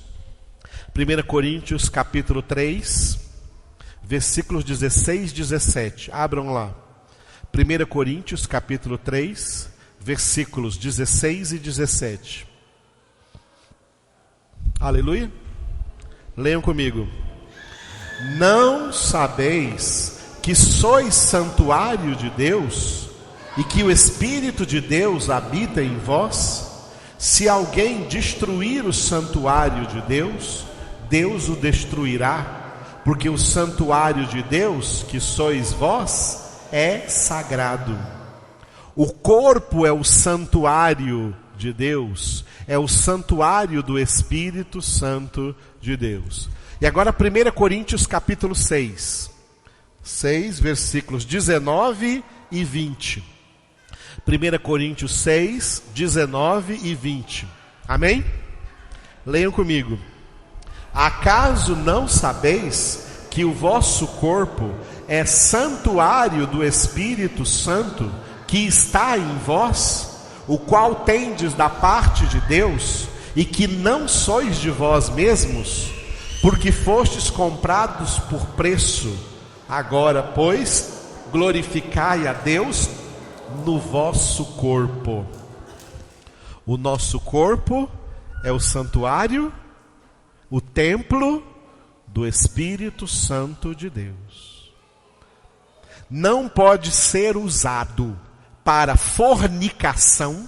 1 Coríntios capítulo 3, versículos 16 e 17. Abram lá. 1 Coríntios capítulo 3, versículos 16 e 17. Aleluia. Leiam comigo. Não sabeis que sois santuário de Deus e que o Espírito de Deus habita em vós? Se alguém destruir o santuário de Deus, Deus o destruirá, porque o santuário de Deus, que sois vós, é sagrado. O corpo é o santuário de Deus, é o santuário do Espírito Santo de Deus. E agora 1 Coríntios capítulo 6, versículos 19 e 20. 1 Coríntios 6, 19 e 20. Amém? Leiam comigo. Acaso não sabeis que o vosso corpo é santuário do Espírito Santo que está em vós, o qual tendes da parte de Deus, e que não sois de vós mesmos, porque fostes comprados por preço? Agora, pois, glorificai a Deus no vosso corpo. O nosso corpo é o santuário, o templo do Espírito Santo de Deus. Não pode ser usado para fornicação,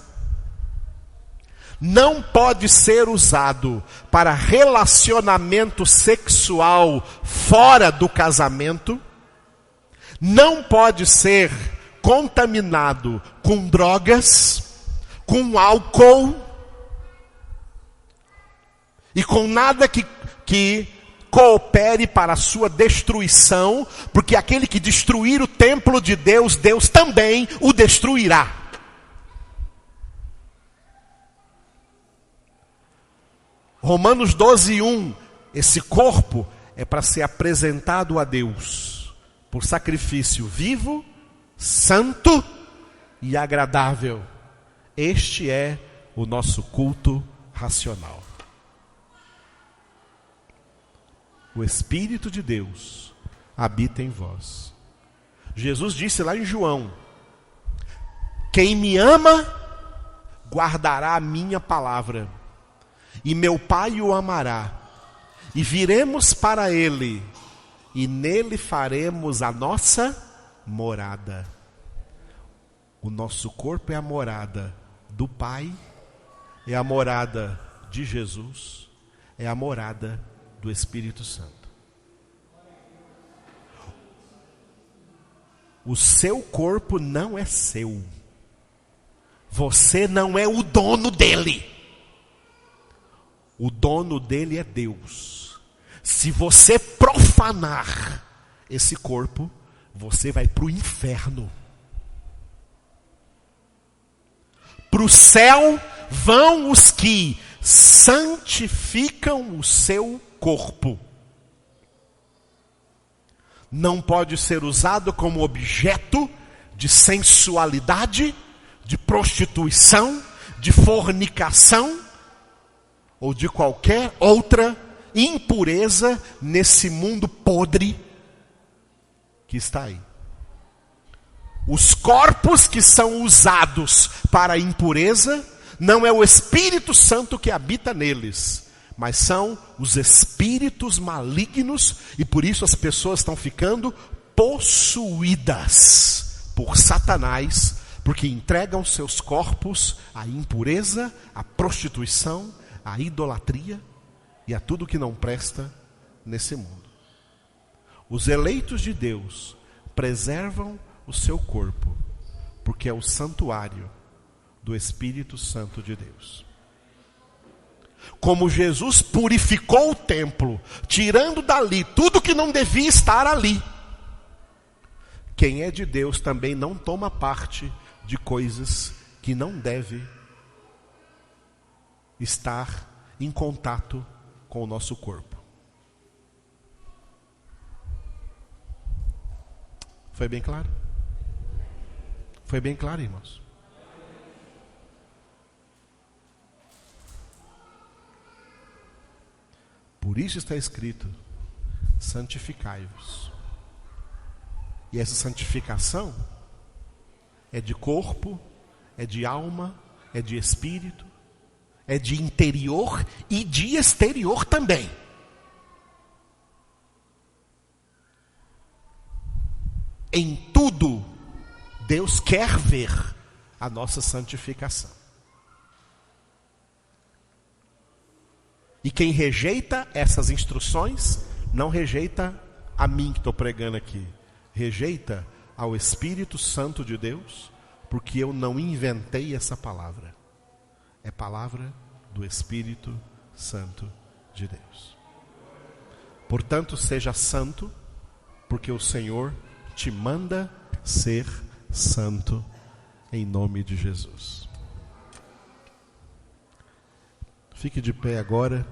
não pode ser usado para relacionamento sexual fora do casamento, não pode ser contaminado com drogas, com álcool e com nada que coopere para a sua destruição, porque aquele que destruir o templo de Deus, Deus também o destruirá. Romanos 12:1, esse corpo é para ser apresentado a Deus, por sacrifício vivo, santo e agradável. Este é o nosso culto racional. O Espírito de Deus habita em vós. Jesus disse lá em João: quem me ama, guardará a minha palavra, e meu Pai o amará, e viremos para ele, e nele faremos a nossa morada. O nosso corpo é a morada do Pai, é a morada de Jesus, é a morada do Espírito Santo. O seu corpo não é seu. Você não é o dono dele. O dono dele é Deus. Se você profanar esse corpo, você vai para o inferno. Para o céu vão os que santificam o seu corpo. Não pode ser usado como objeto de sensualidade, de prostituição, de fornicação ou de qualquer outra impureza nesse mundo podre que está aí. Os corpos que são usados para a impureza não é o Espírito Santo que habita neles, mas são os espíritos malignos, e por isso as pessoas estão ficando possuídas por Satanás, porque entregam seus corpos à impureza, à prostituição, à idolatria e a tudo que não presta nesse mundo. Os eleitos de Deus preservam o seu corpo, porque é o santuário do Espírito Santo de Deus. Como Jesus purificou o templo, tirando dali tudo que não devia estar ali, quem é de Deus também não toma parte de coisas que não deve estar em contato com o nosso corpo. Foi bem claro? Foi bem claro, irmãos? Por isso está escrito: santificai-vos. E essa santificação é de corpo, é de alma, é de espírito, é de interior e de exterior também. Em tudo, Deus quer ver a nossa santificação. E quem rejeita essas instruções, não rejeita a mim que estou pregando aqui. Rejeita ao Espírito Santo de Deus, porque eu não inventei essa palavra. É palavra do Espírito Santo de Deus. Portanto, seja santo, porque o Senhor te manda ser santo, em nome de Jesus. Fique de pé agora.